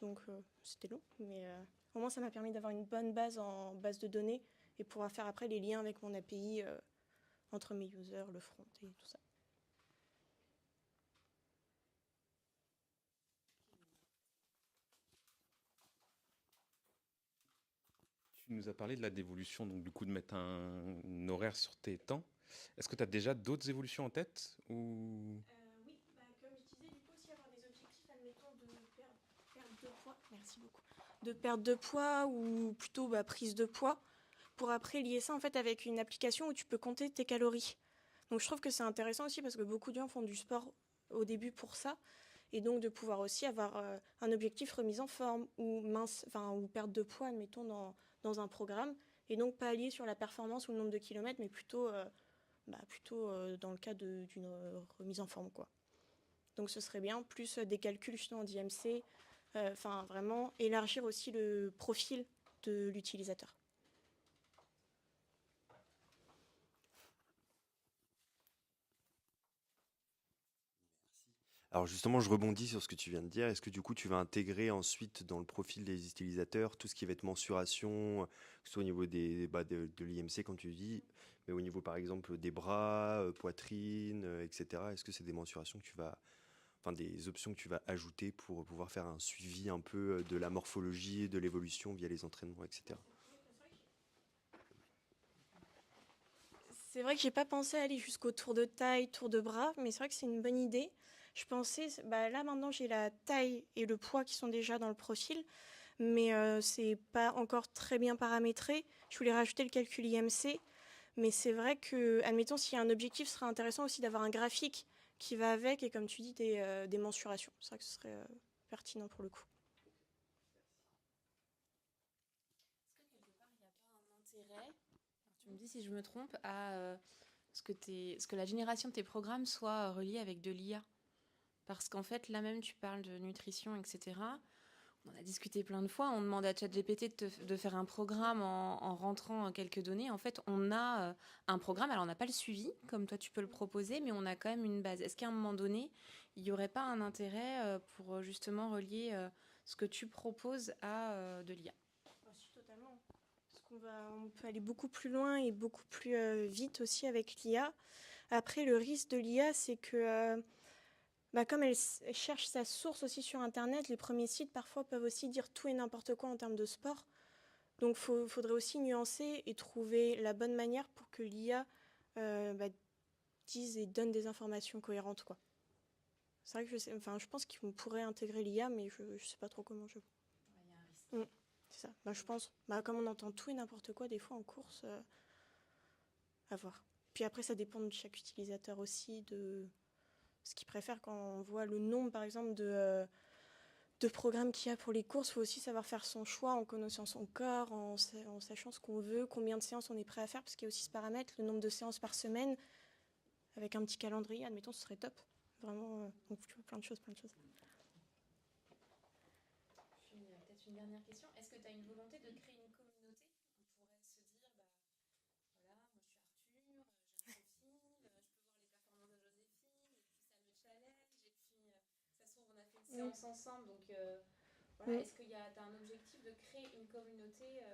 Donc, c'était long, mais au moins, ça m'a permis d'avoir une bonne base en base de données et pouvoir faire après les liens avec mon API entre mes users, le front et tout ça. Tu nous as parlé de la dévolution, donc du coup de mettre un horaire sur tes temps. Est-ce que tu as déjà d'autres évolutions en tête ou... Oui, comme je disais, du coup aussi avoir des objectifs, admettons, de perte de poids. Merci beaucoup. De perte de poids ou plutôt prise de poids, pour après lier ça en fait avec une application où tu peux compter tes calories. Donc je trouve que c'est intéressant aussi parce que beaucoup de gens font du sport au début pour ça, et donc de pouvoir aussi avoir un objectif remise en forme ou ou perte de poids, admettons, dans un programme, et donc pas lié sur la performance ou le nombre de kilomètres, mais plutôt dans le cas d'une remise en forme, quoi. Donc ce serait bien, plus des calculs justement d'IMC, vraiment élargir aussi le profil de l'utilisateur. Alors justement, je rebondis sur ce que tu viens de dire. Est-ce que du coup, tu vas intégrer ensuite dans le profil des utilisateurs tout ce qui va être mensuration, que ce soit au niveau de l'IMC, comme tu dis, mais au niveau par exemple des bras, poitrine, etc. Est-ce que c'est des mensurations que des options que tu vas ajouter pour pouvoir faire un suivi un peu de la morphologie, de l'évolution via les entraînements, etc. C'est vrai que j'ai pas pensé à aller jusqu'au tour de taille, tour de bras, mais c'est vrai que c'est une bonne idée. Je pensais, là maintenant j'ai la taille et le poids qui sont déjà dans le profil, mais c'est pas encore très bien paramétré. Je voulais rajouter le calcul IMC, mais c'est vrai que, admettons, s'il y a un objectif, ce serait intéressant aussi d'avoir un graphique qui va avec, et comme tu dis, des mensurations. C'est vrai que ce serait pertinent pour le coup. Est-ce que quelque part, il n'y a pas un intérêt, alors tu me dis si je me trompe, à ce que la génération de tes programmes soit reliée avec de l'IA? Parce qu'en fait, là même, tu parles de nutrition, etc. On a discuté plein de fois. On demande à ChatGPT de faire un programme en rentrant quelques données. En fait, on a un programme. Alors, on n'a pas le suivi, comme toi, tu peux le proposer, mais on a quand même une base. Est-ce qu'à un moment donné, il n'y aurait pas un intérêt pour justement relier ce que tu proposes à de l'IA? Si, totalement. Parce on peut aller beaucoup plus loin et beaucoup plus vite aussi avec l'IA. Après, le risque de l'IA, c'est que comme elle cherche sa source aussi sur Internet, les premiers sites parfois peuvent aussi dire tout et n'importe quoi en termes de sport. Donc il faudrait aussi nuancer et trouver la bonne manière pour que l'IA dise et donne des informations cohérentes, quoi. C'est vrai que je pense qu'on pourrait intégrer l'IA, mais je ne sais pas trop comment je... Il y a un risque. C'est ça. Je pense. Comme on entend tout et n'importe quoi des fois en course, à voir. Puis après, ça dépend de chaque utilisateur aussi, de ce qu'il préfère. Quand on voit le nombre, par exemple, de programmes qu'il y a pour les courses, il faut aussi savoir faire son choix en connaissant son corps, en sachant ce qu'on veut, combien de séances on est prêt à faire, parce qu'il y a aussi ce paramètre, le nombre de séances par semaine, avec un petit calendrier, admettons, ce serait top. Vraiment, donc plein de choses. Peut-être une dernière question. Est-ce que tu as une volonté de créer une communauté? On pourrait se dire, voilà, moi je suis Arthur, j'ai un profil, je peux voir les performances de Joséphine, et puis ça me challenge, et puis ça se trouve, on a fait une séance ensemble, donc voilà. Est-ce que tu as un objectif de créer une communauté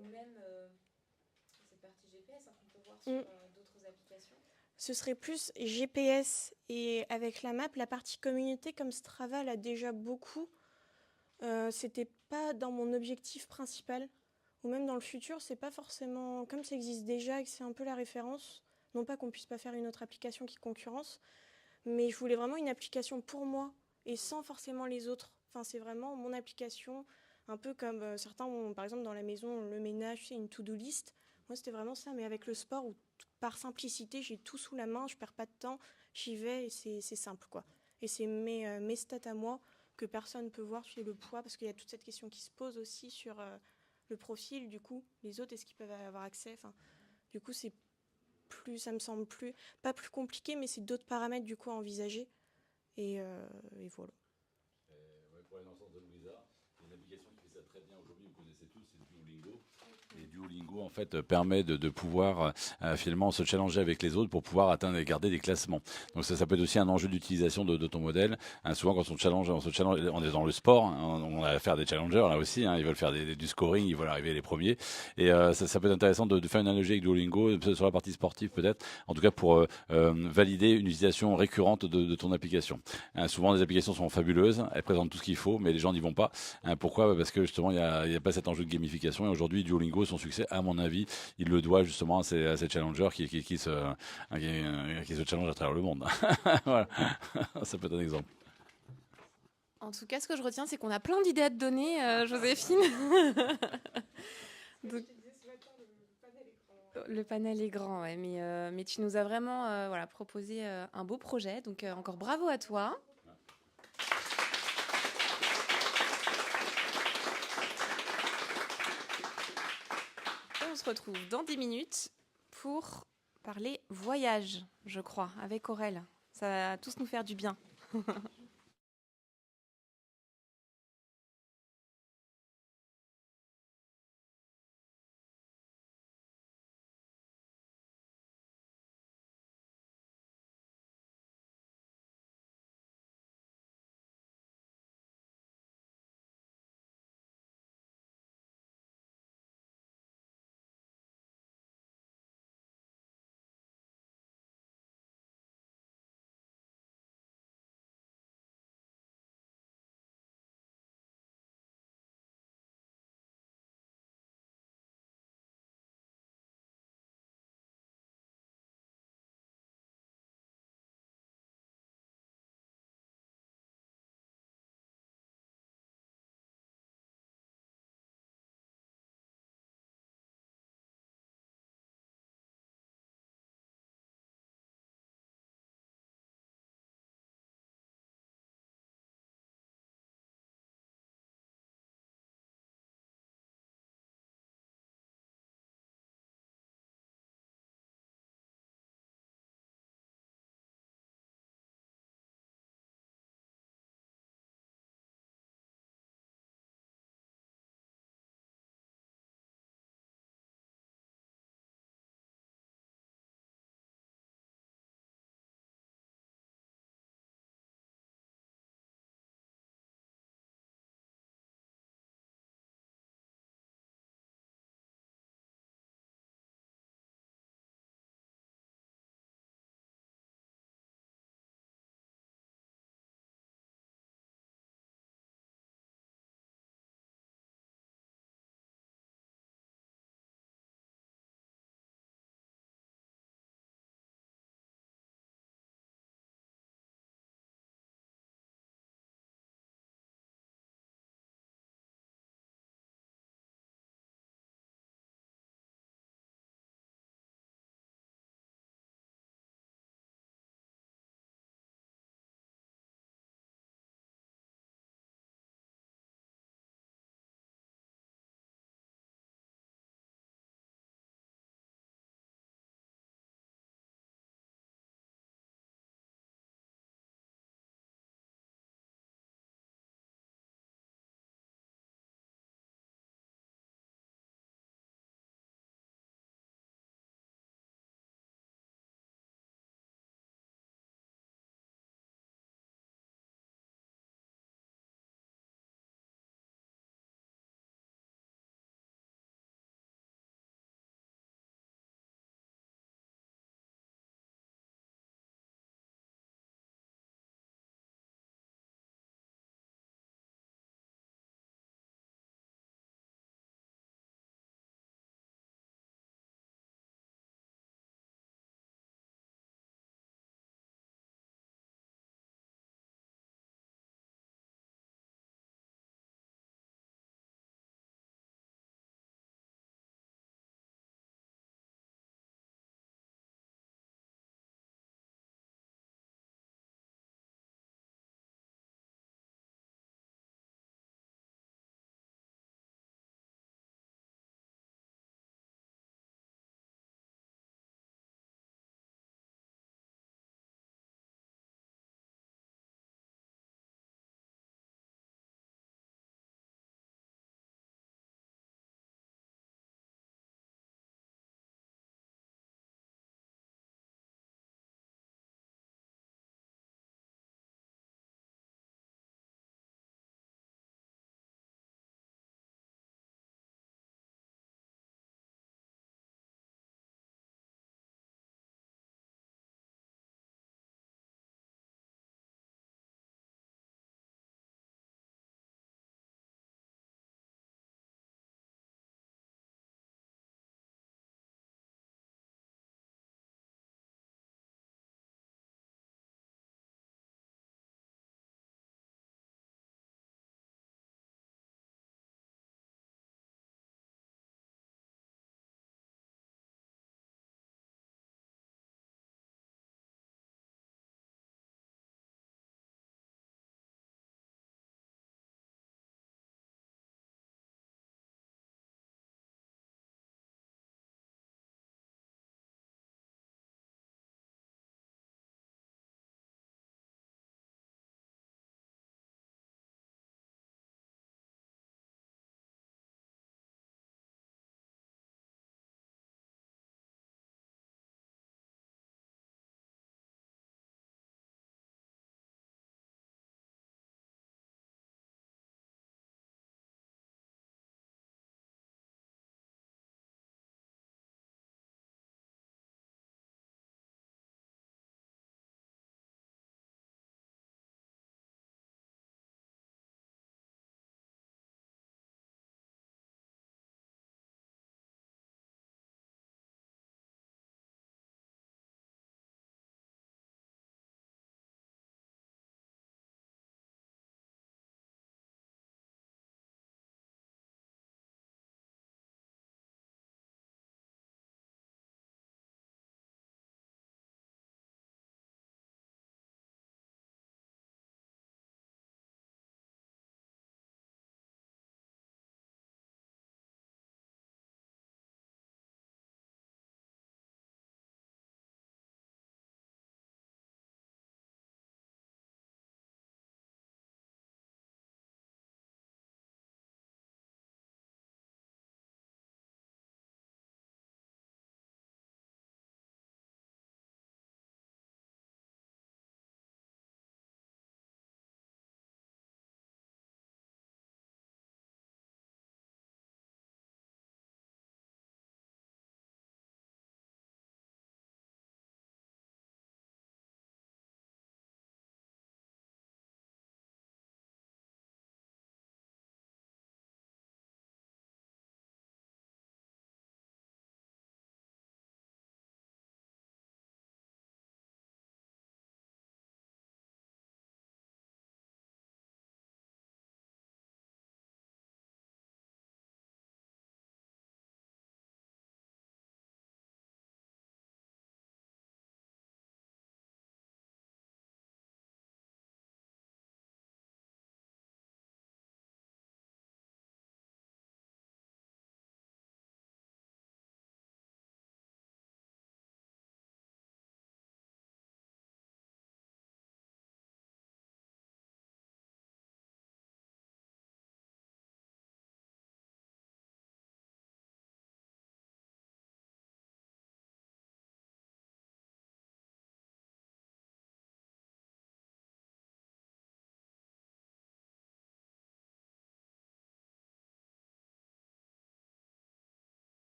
ou même cette partie GPS qu'on peut voir sur d'autres applications? Ce serait plus GPS, et avec la map, la partie communauté, comme Strava l'a déjà beaucoup, c'était pas dans mon objectif principal, ou même dans le futur, c'est pas forcément, comme ça existe déjà et que c'est un peu la référence, non pas qu'on puisse pas faire une autre application qui concurrence, mais je voulais vraiment une application pour moi et sans forcément les autres. Enfin, c'est vraiment mon application, un peu comme certains ont, par exemple, dans la maison, le ménage, c'est une to-do list. Moi, c'était vraiment ça, mais avec le sport, où par simplicité, j'ai tout sous la main, je perds pas de temps, j'y vais et c'est simple, quoi. Et c'est mes stats à moi que personne ne peut voir, tu sais, le poids, parce qu'il y a toute cette question qui se pose aussi sur le profil, du coup, les autres, est-ce qu'ils peuvent avoir accès, enfin, du coup, c'est plus, ça me semble plus, pas plus compliqué, mais c'est d'autres paramètres, du coup, à envisager, et voilà. Pour aller dans le sens de Louisa, il y a une application qui fait ça très bien aujourd'hui, vous connaissez tous, c'est Duolingo. Et Duolingo, en fait, permet de pouvoir finalement se challenger avec les autres pour pouvoir atteindre et garder des classements. Donc ça peut être aussi un enjeu d'utilisation de ton modèle. Souvent, quand on se challenge, on est dans le sport, hein, on a affaire à des challengers là aussi, hein, ils veulent faire du scoring, ils veulent arriver les premiers. Et ça peut être intéressant de faire une analogie avec Duolingo, sur la partie sportive peut-être, en tout cas pour valider une utilisation récurrente de ton application. Souvent, les applications sont fabuleuses, elles présentent tout ce qu'il faut, mais les gens n'y vont pas. Pourquoi ? Parce que justement, il n'y a pas cet enjeu de gamification. Et aujourd'hui, Duolingo, son succès, à mon avis, il le doit justement à ces challengers qui se challengent à travers le monde. Voilà, ça peut être un exemple. En tout cas, ce que je retiens, c'est qu'on a plein d'idées à te donner, Joséphine. Donc, le panel est grand, ouais, mais tu nous as vraiment voilà, proposé un beau projet. Donc, encore bravo à toi. Et on se retrouve dans 10 minutes pour parler voyage, je crois, avec Aurèle. Ça va tous nous faire du bien.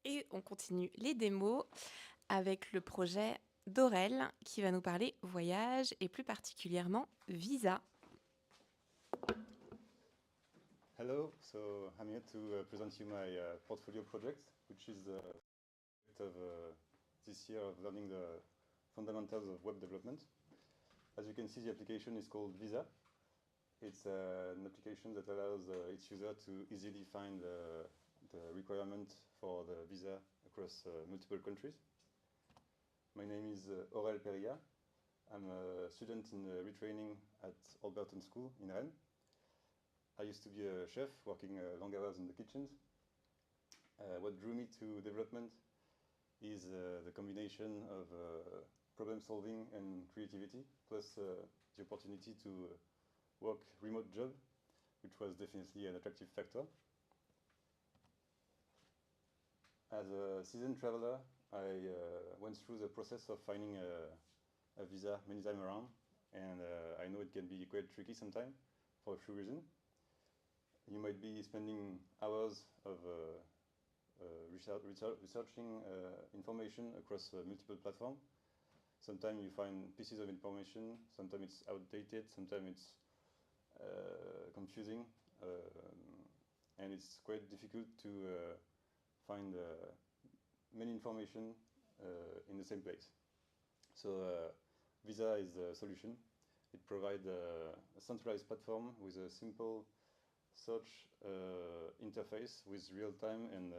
Et on continue les démos avec le projet d'Aurel qui va nous parler voyage et plus particulièrement visa. Hello, so I'm here to present you my portfolio project, which is the project of this year of learning the fundamentals of web development. As you can see, the application is called Visa. It's an application that allows its user to easily find the requirement for the visa across multiple countries. My name is Aurel Perilla. I'm a student in retraining at Alberton School in Rennes. I used to be a chef working long hours in the kitchens. What drew me to development is the combination of problem solving and creativity, plus the opportunity to work remote job, which was definitely an attractive factor. As a seasoned traveler, I went through the process of finding a visa many times around, and I know it can be quite tricky sometimes for a few reasons. You might be spending hours of researching information across multiple platforms. Sometimes you find pieces of information, sometimes it's outdated, sometimes it's confusing, and it's quite difficult to find many information in the same place. So Visa is the solution. It provides a centralized platform with a simple search interface with real-time and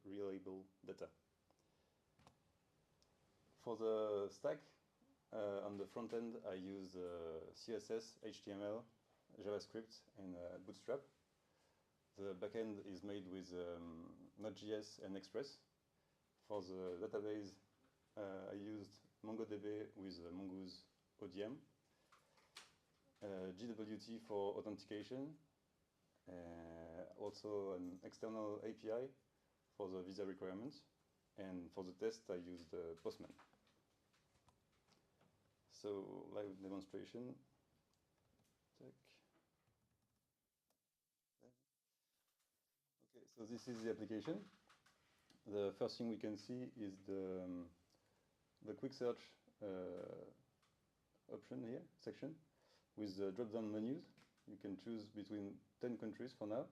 reliable data. For the stack, on the front end, I use CSS, HTML, JavaScript, and Bootstrap. The backend is made with Node.js and Express. For the database, I used MongoDB with Mongoose ODM. GWT for authentication, also an external API for the visa requirements, and for the test I used Postman. So live demonstration. Check. Okay, so this is the application. The first thing we can see is the quick search option here, section, with the drop-down menus. You can choose between 10 countries for now.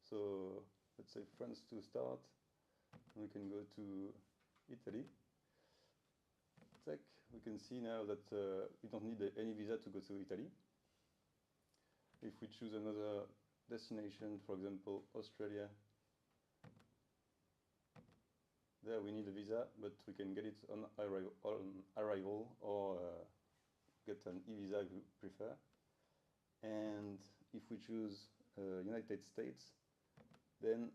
So let's say France to start. We can go to Italy. Check. We can see now that we don't need any visa to go to Italy. If we choose another destination, for example, Australia, there we need a visa, but we can get it on arrival or get an e-visa if you prefer. And if we choose United States, then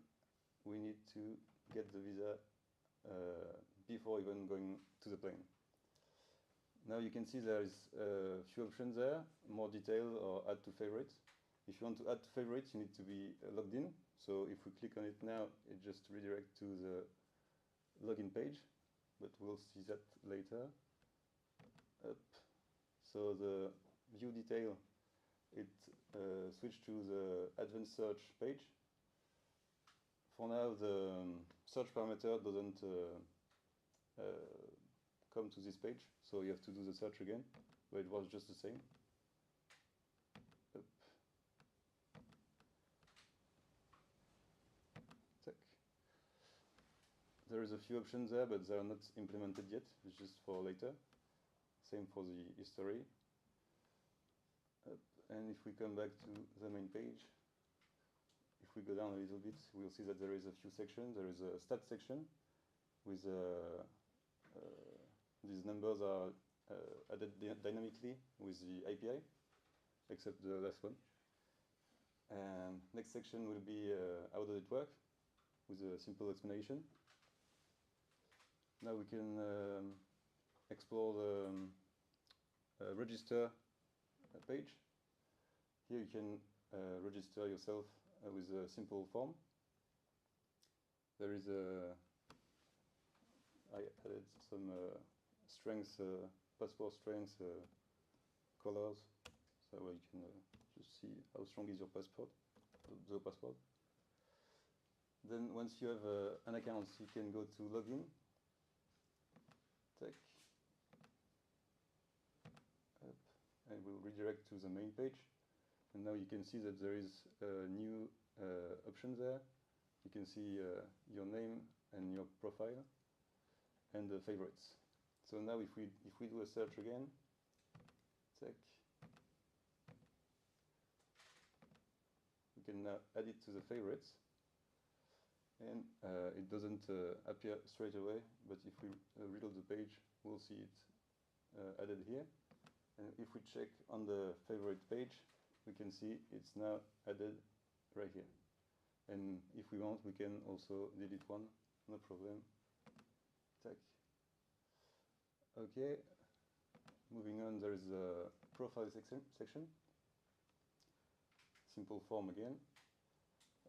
we need to get the visa before even going to the plane. Now you can see there is a few options there, more detail or add to favorites. If you want to add to favorites, you need to be logged in. So if we click on it now, it just redirects to the login page, but we'll see that later. Up. So the view detail, it switched to the advanced search page. For now, the search parameter doesn't come to this page, so you have to do the search again, but it was just the same. Up. Check. There is a few options there, but they are not implemented yet. It's just for later. Same for the history. Up. And if we come back to the main page, if we go down a little bit, we'll see that there is a few sections. There is a stat section with these numbers are added dynamically with the API, except the last one. And next section will be how does it work, with a simple explanation. Now we can explore the register page. Here you can register yourself with a simple form. There is I added some strengths, passport strengths, colors, so you can just see how strong is your passport, the passport. Then once you have an account, you can go to login. Check. Up. And will redirect to the main page. And now you can see that there is a new option there. You can see your name and your profile and the favorites. So now if we do a search again, check. We can now add it to the favorites. And it doesn't appear straight away, but if we reload the page, we'll see it added here. And if we check on the favorite page, we can see it's now added right here. And if we want, we can also delete one, no problem. Check. Okay. Moving on, there is a profile section. Simple form again.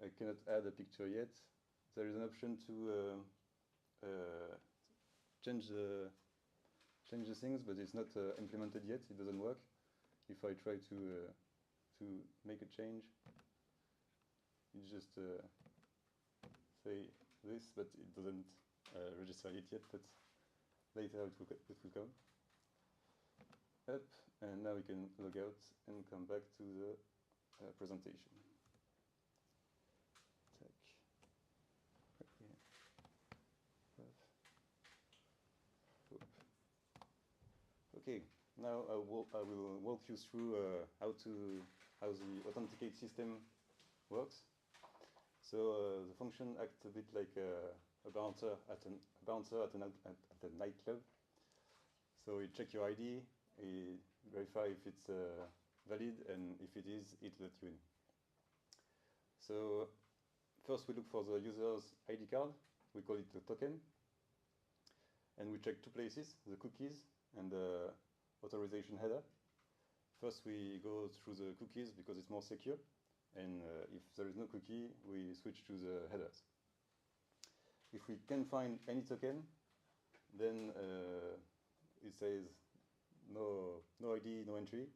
I cannot add a picture yet. There is an option to change the things, but it's not implemented yet. It doesn't work. If I try to make a change, it just say this, but it doesn't register it yet. But later it will come. Up, and now we can log out and come back to the presentation. Okay, now I will walk you through how the authenticate system works. So the function acts a bit like a bouncer at a nightclub. So it checks your ID, it verify if it's valid, and if it is, it lets you in. So first we look for the user's ID card. We call it a token. And we check two places, the cookies and the authorization header. First we go through the cookies because it's more secure. And if there is no cookie, we switch to the headers. If we can find any token, then it says no ID, no entry.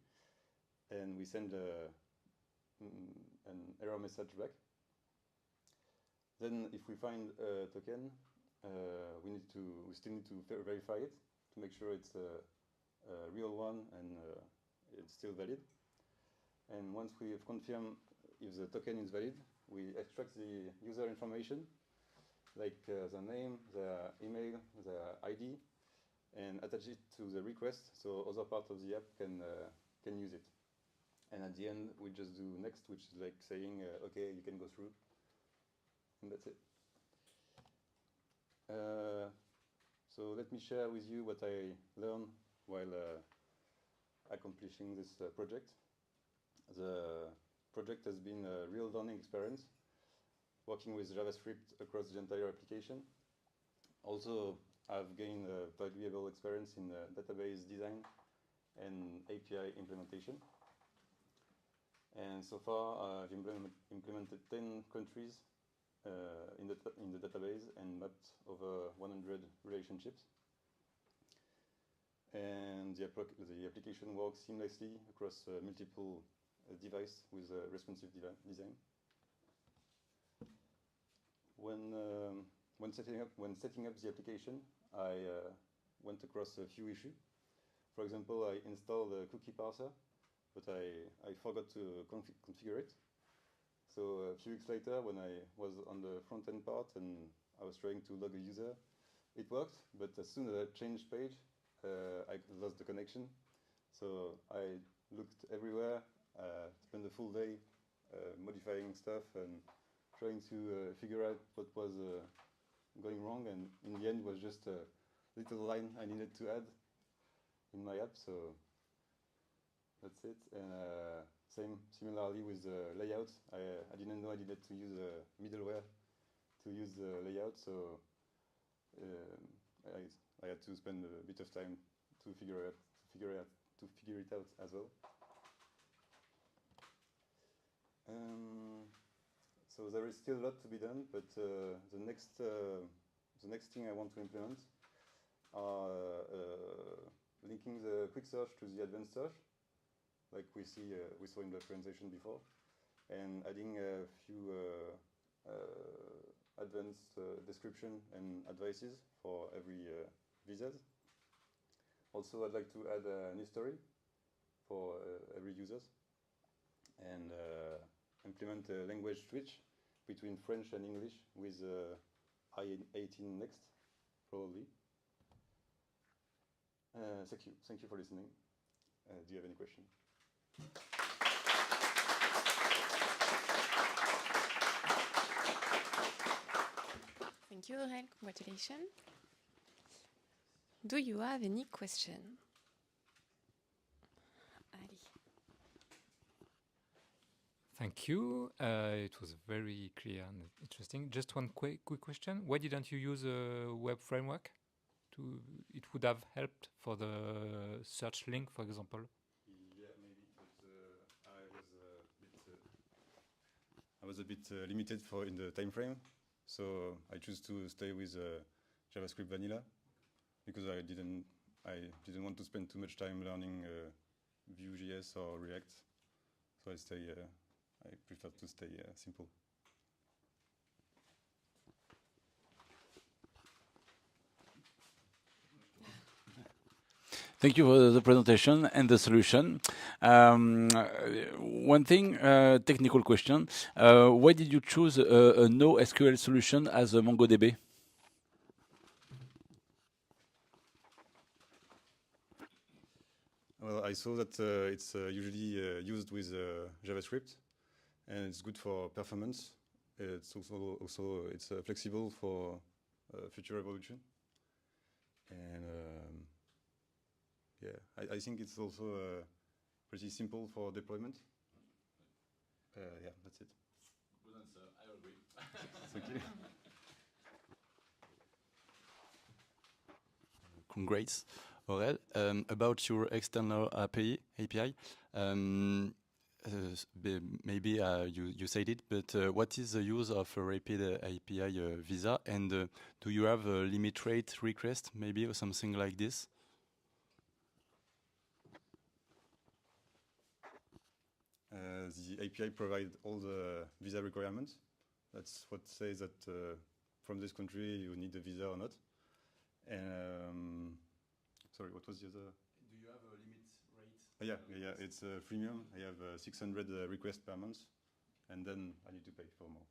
And we send an error message back. Then if we find a token, we still need to verify it to make sure it's a real one and it's still valid. And once we have confirmed if the token is valid, we extract the user information, like the name, the email, the ID, and attach it to the request so other parts of the app can use it. And at the end, we just do next, which is like saying, okay, you can go through. And that's it. So let me share with you what I learned while accomplishing this project. The project has been a real learning experience, working with JavaScript across the entire application. Also, I've gained a valuable experience in database design and API implementation. And so far, I've implemented 10 countries in the database and mapped over 100 relationships. And the application works seamlessly across multiple devices with responsive design. When setting up the application, I went across a few issues. For example, I installed a cookie parser, but I forgot to configure it. So a few weeks later, when I was on the front-end part and I was trying to log a user, it worked, but as soon as I changed page, I lost the connection. So I looked everywhere, spent the full day modifying stuff and trying to figure out what was going wrong, and in the end it was just a little line I needed to add in my app, so that's it. And similarly with the layout, I didn't know I needed to use a middleware to use the layout, so I had to spend a bit of time to figure it out as well. So there is still a lot to be done, but the next thing I want to implement are linking the quick search to the advanced search, like we saw in the presentation before, and adding a few advanced description and advices for every visas. Also, I'd like to add an history for every users and implement a language switch between French and English with I-18 next, probably. Thank you for listening. Do you have any question? Thank you, Aurel. Congratulations. Do you have any question? Allez. Thank you. It was very clear and interesting. Just one quick question. Why didn't you use a web framework? It would have helped for the search link, for example. Yeah, maybe, but I was a bit limited in the time frame, so I choose to stay with JavaScript vanilla because I didn't want to spend too much time learning Vue.js or React, so I prefer to stay simple. Thank you for the presentation and the solution. One thing, technical question. Why did you choose a NoSQL solution as a MongoDB? Well, I saw that it's usually used with JavaScript, and it's good for performance. It's also it's flexible for future evolution, and yeah, I think it's also pretty simple for deployment. Yeah, that's it. Good answer. I agree. Thank you. Congrats, Aurel. About your external API, maybe you said it, but what is the use of a rapid API visa, and do you have a limit rate request, maybe, or something like this? The API provides all the visa requirements. That's what says that from this country you need a visa or not. And sorry, what was the other? Do you have a limit rate? Yeah. It's freemium. I have 600 requests per month, and then I need to pay for more.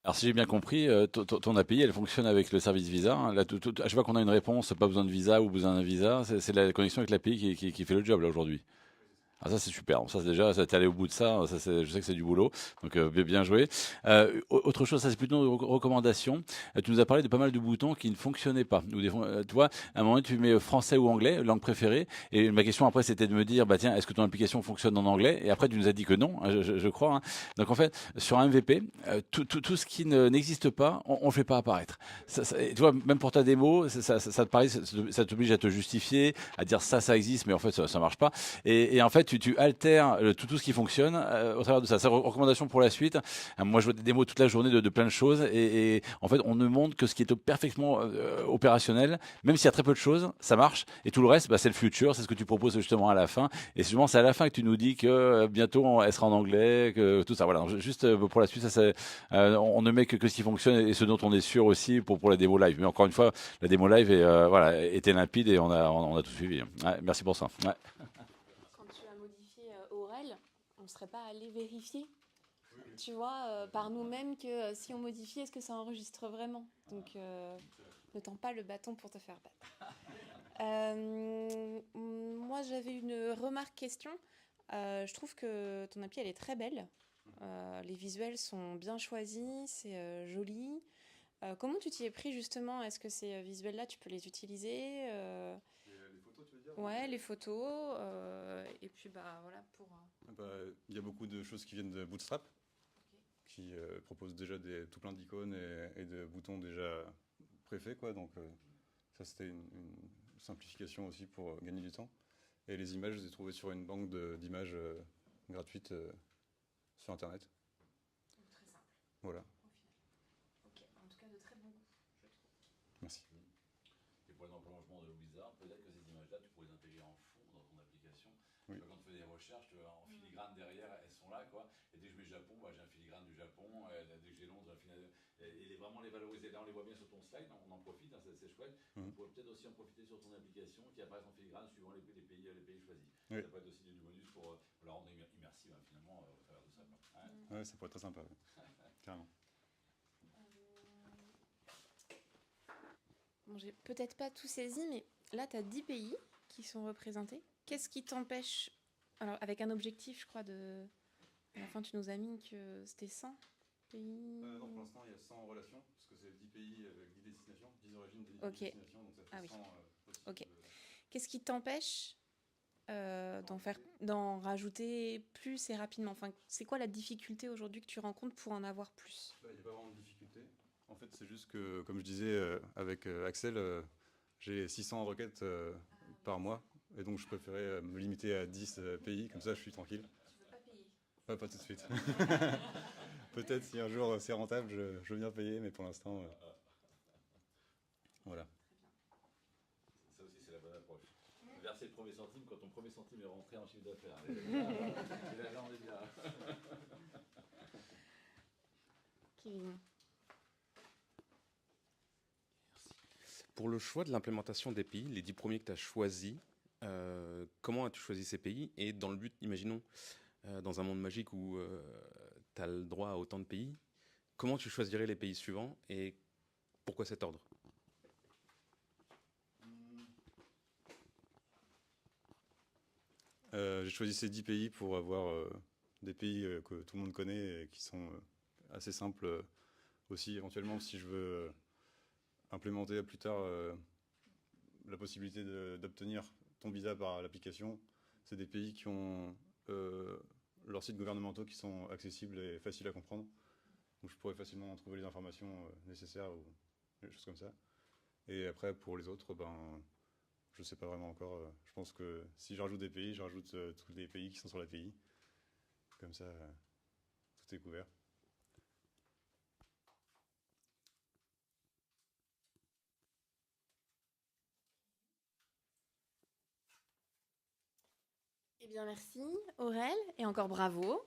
Alors si j'ai bien compris, ton API, elle fonctionne avec le service Visa. Hein. Là, à chaque fois qu'on a une réponse, pas besoin de visa ou besoin d'un visa, c'est la connexion avec l'API qui fait le job là aujourd'hui. Ah, ça c'est super. Ça déjà, ça t'es allé au bout de ça. Je sais que c'est du boulot, donc bien joué. Autre chose, ça c'est plutôt une recommandation. Tu nous as parlé de pas mal de boutons qui ne fonctionnaient pas. Ou tu vois, à un moment tu mets français ou anglais, langue préférée. Et ma question après c'était de me dire, bah tiens, est-ce que ton application fonctionne en anglais? Et après tu nous as dit que non, hein, je crois. Hein. Donc en fait, sur un MVP, tout ce qui n'existe pas, on le fait pas apparaître. Tu vois, même pour ta démo, ça te paraît, ça t'oblige à te justifier, à dire ça existe, mais en fait ça marche pas. Et en fait tu altères tout ce qui fonctionne au travers de ça. C'est une recommandation pour la suite. Moi, je vois des démos toute la journée de plein de choses et en fait, on ne montre que ce qui est parfaitement opérationnel. Même s'il y a très peu de choses, ça marche. Et tout le reste, c'est le futur. C'est ce que tu proposes justement à la fin. Et justement, c'est à la fin que tu nous dis que bientôt, elle sera en anglais, que tout ça. Voilà. Juste pour la suite, on ne met que ce qui fonctionne et ce dont on est sûr aussi pour la démo live. Mais encore une fois, la démo live était limpide et on a tout suivi. Ouais, merci pour ça. Ouais. On ne serait pas allé vérifier, tu vois, par nous-mêmes que si on modifie, est-ce que ça enregistre vraiment? Donc, ne tends pas le bâton pour te faire battre. Moi, j'avais une remarque question. Je trouve que ton appli, elle est très belle. Les visuels sont bien choisis, c'est joli. Comment tu t'y es pris justement? Est-ce que ces visuels-là, tu peux les utiliser? Les photos, tu veux dire? Ouais, les photos. Et puis, voilà, pour... Il y a beaucoup de choses qui viennent de Bootstrap, qui proposent déjà tout plein d'icônes et de boutons déjà préfaits, quoi. Donc ça, c'était une simplification aussi pour gagner du temps. Et les images, je les ai trouvées sur une banque d'images gratuite sur Internet. Donc, très simple. Voilà. Ok, en tout cas, de très bon goût, je trouve. Merci. Et pour le prolongement de Wizard, peut-être que ces images-là, tu pourrais les intégrer en fond application. Oui. Quand on fait des recherches, en filigrane derrière, elles sont là, quoi. Et dès que je mets Japon, bah, j'ai un filigrane du Japon. Dès que j'ai Londres, j'ai un filigrane. Et vraiment les valoriser. Là, on les voit bien sur ton slide, on en profite, hein, c'est chouette. On pourrait peut-être aussi en profiter sur ton application qui apparaît en filigrane suivant les pays choisis. Oui. Ça peut être aussi du bonus pour la rendre immersive, hein, finalement, au travers de ça. Ouais, ça pourrait être très sympa, carrément. Bon, j'ai peut-être pas tout saisi, mais là, tu as 10 pays qui sont représentés. Qu'est-ce qui t'empêche, alors avec un objectif, je crois, à la fin, tu nous as mis que c'était 100 pays. Non, pour l'instant, il y a 100 relations, parce que c'est 10 pays avec 10 destinations, 10 origines, 10 Ok. destinations, donc ça fait 100 possibles. Ok. Qu'est-ce qui t'empêche d'en rajouter plus et rapidement? Enfin, c'est quoi la difficulté aujourd'hui que tu rencontres pour en avoir plus? Il n'y a pas vraiment de difficulté. En fait, c'est juste que, comme je disais avec Axel, j'ai 600 requêtes par mois. Et donc, je préférais me limiter à 10 pays. Comme ça, je suis tranquille. Tu veux pas payer? Pas tout de suite. Peut-être si un jour c'est rentable, je veux bien payer. Mais pour l'instant, voilà. Ça aussi, c'est la bonne approche. Verser le premier centime quand ton premier centime est rentré en chiffre d'affaires. Là, on est bien. Kevin. Pour le choix de l'implémentation des pays, les 10 premiers que tu as choisis, comment as-tu choisi ces pays? Et dans le but, imaginons, dans un monde magique où tu as le droit à autant de pays, comment tu choisirais les pays suivants et pourquoi cet ordre? J'ai choisi ces 10 pays pour avoir des pays que tout le monde connaît et qui sont assez simples aussi. Éventuellement, si je veux implémenter plus tard la possibilité d'obtenir ton visa par l'application, c'est des pays qui ont leurs sites gouvernementaux qui sont accessibles et faciles à comprendre. Donc je pourrais facilement trouver les informations nécessaires ou des choses comme ça. Et après, pour les autres, je sais pas vraiment encore. Je pense que si je rajoute des pays, je rajoute tous les pays qui sont sur l'API. Comme ça, tout est couvert. Eh bien, merci Aurel et encore bravo.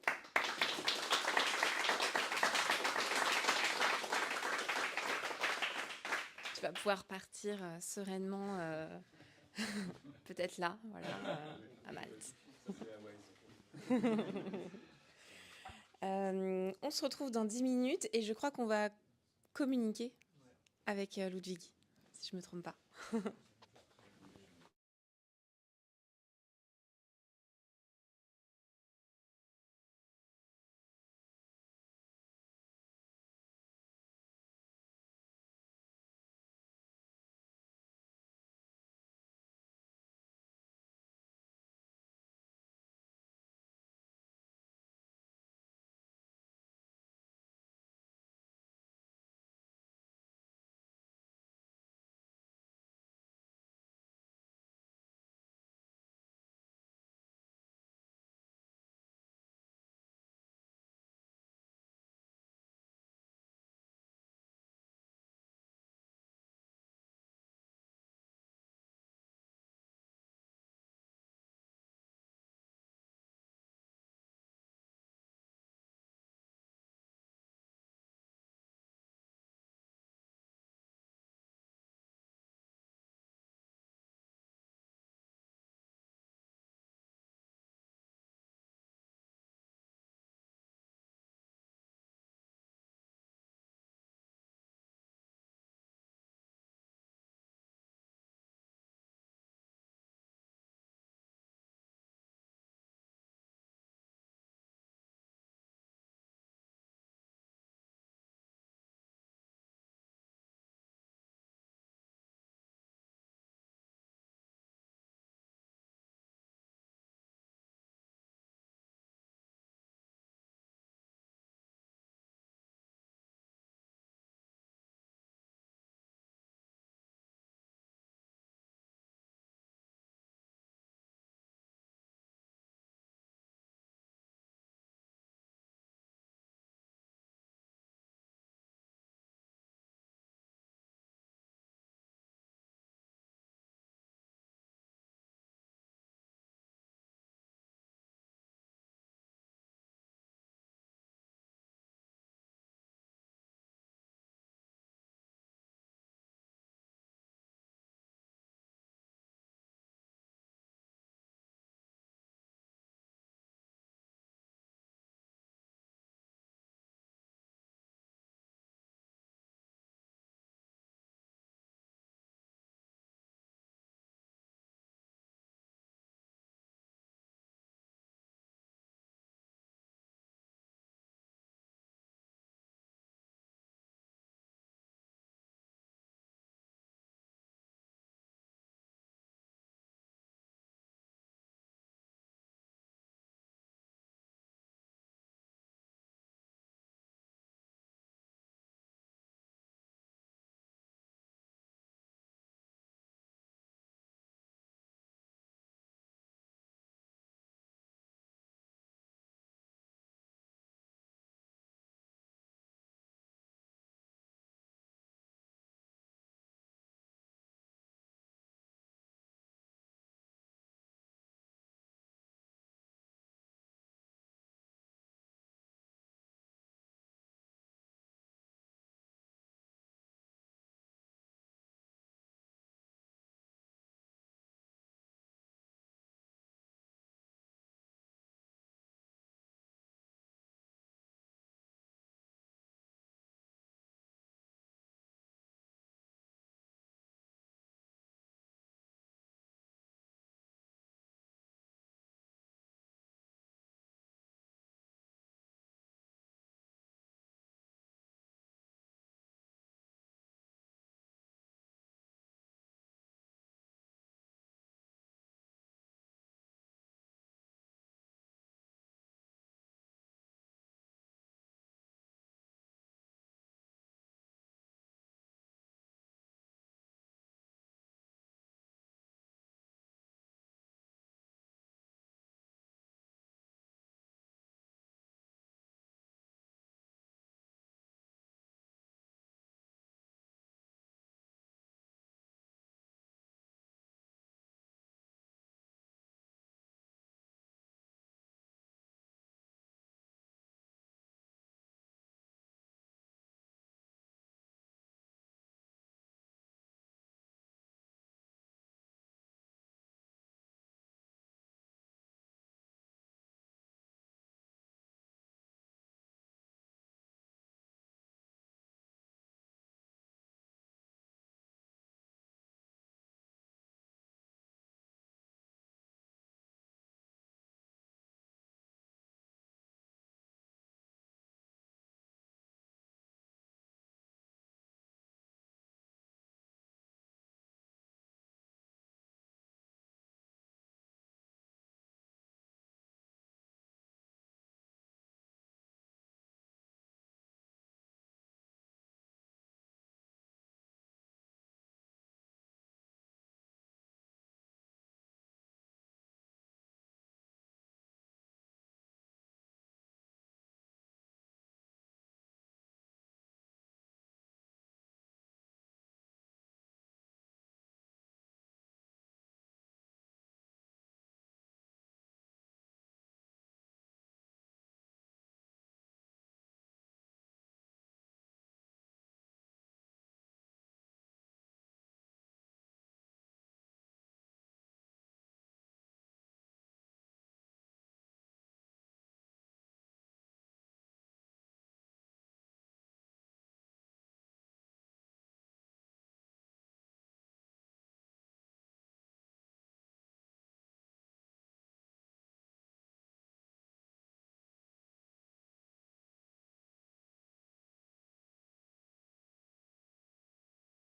Tu vas pouvoir partir sereinement, peut-être là, voilà, à Malte. On se retrouve dans 10 minutes et je crois qu'on va communiquer avec Ludwig, si je ne me trompe pas.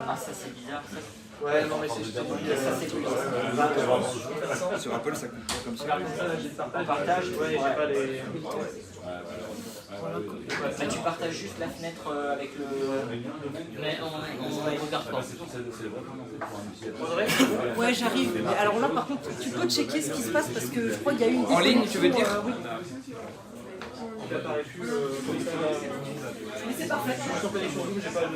Ah, ça c'est bizarre. Ça. Ouais, non, mais c'est juste. Ça c'est plus. Sur Apple, ça coupe pas comme ça. On partage. Ouais, j'ai pas les. Bah, tu partages juste la fenêtre avec le. Mais on regarde pas. Ouais, j'arrive. Mais alors là, par contre, tu peux checker ce qui se passe parce que je crois qu'il y a eu une. En ligne, tu veux dire? Oui. Il apparaît plus comme ça. Mais c'est parfait. Je suis en connexion Zoom, j'ai pas le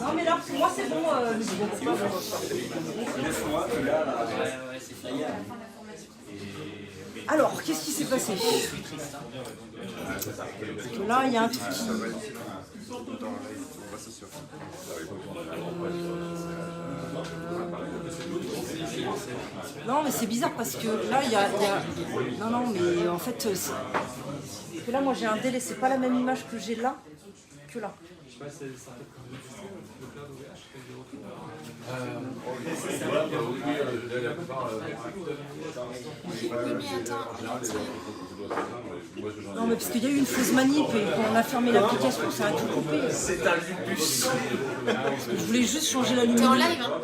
Non, mais là, pour moi, c'est bon. Alors, qu'est-ce qui s'est passé? Parce que là, il y a un truc qui... Non, mais c'est bizarre parce que là, il y a... Non, non, mais en fait, parce que là, moi, j'ai un délai. C'est pas la même image que j'ai là que là. Non, mais parce qu'il y a eu une fausse manip et quand on a fermé l'application, ça a tout coupé. C'est un lupus. Je voulais juste changer la lumière. T'es en live, hein?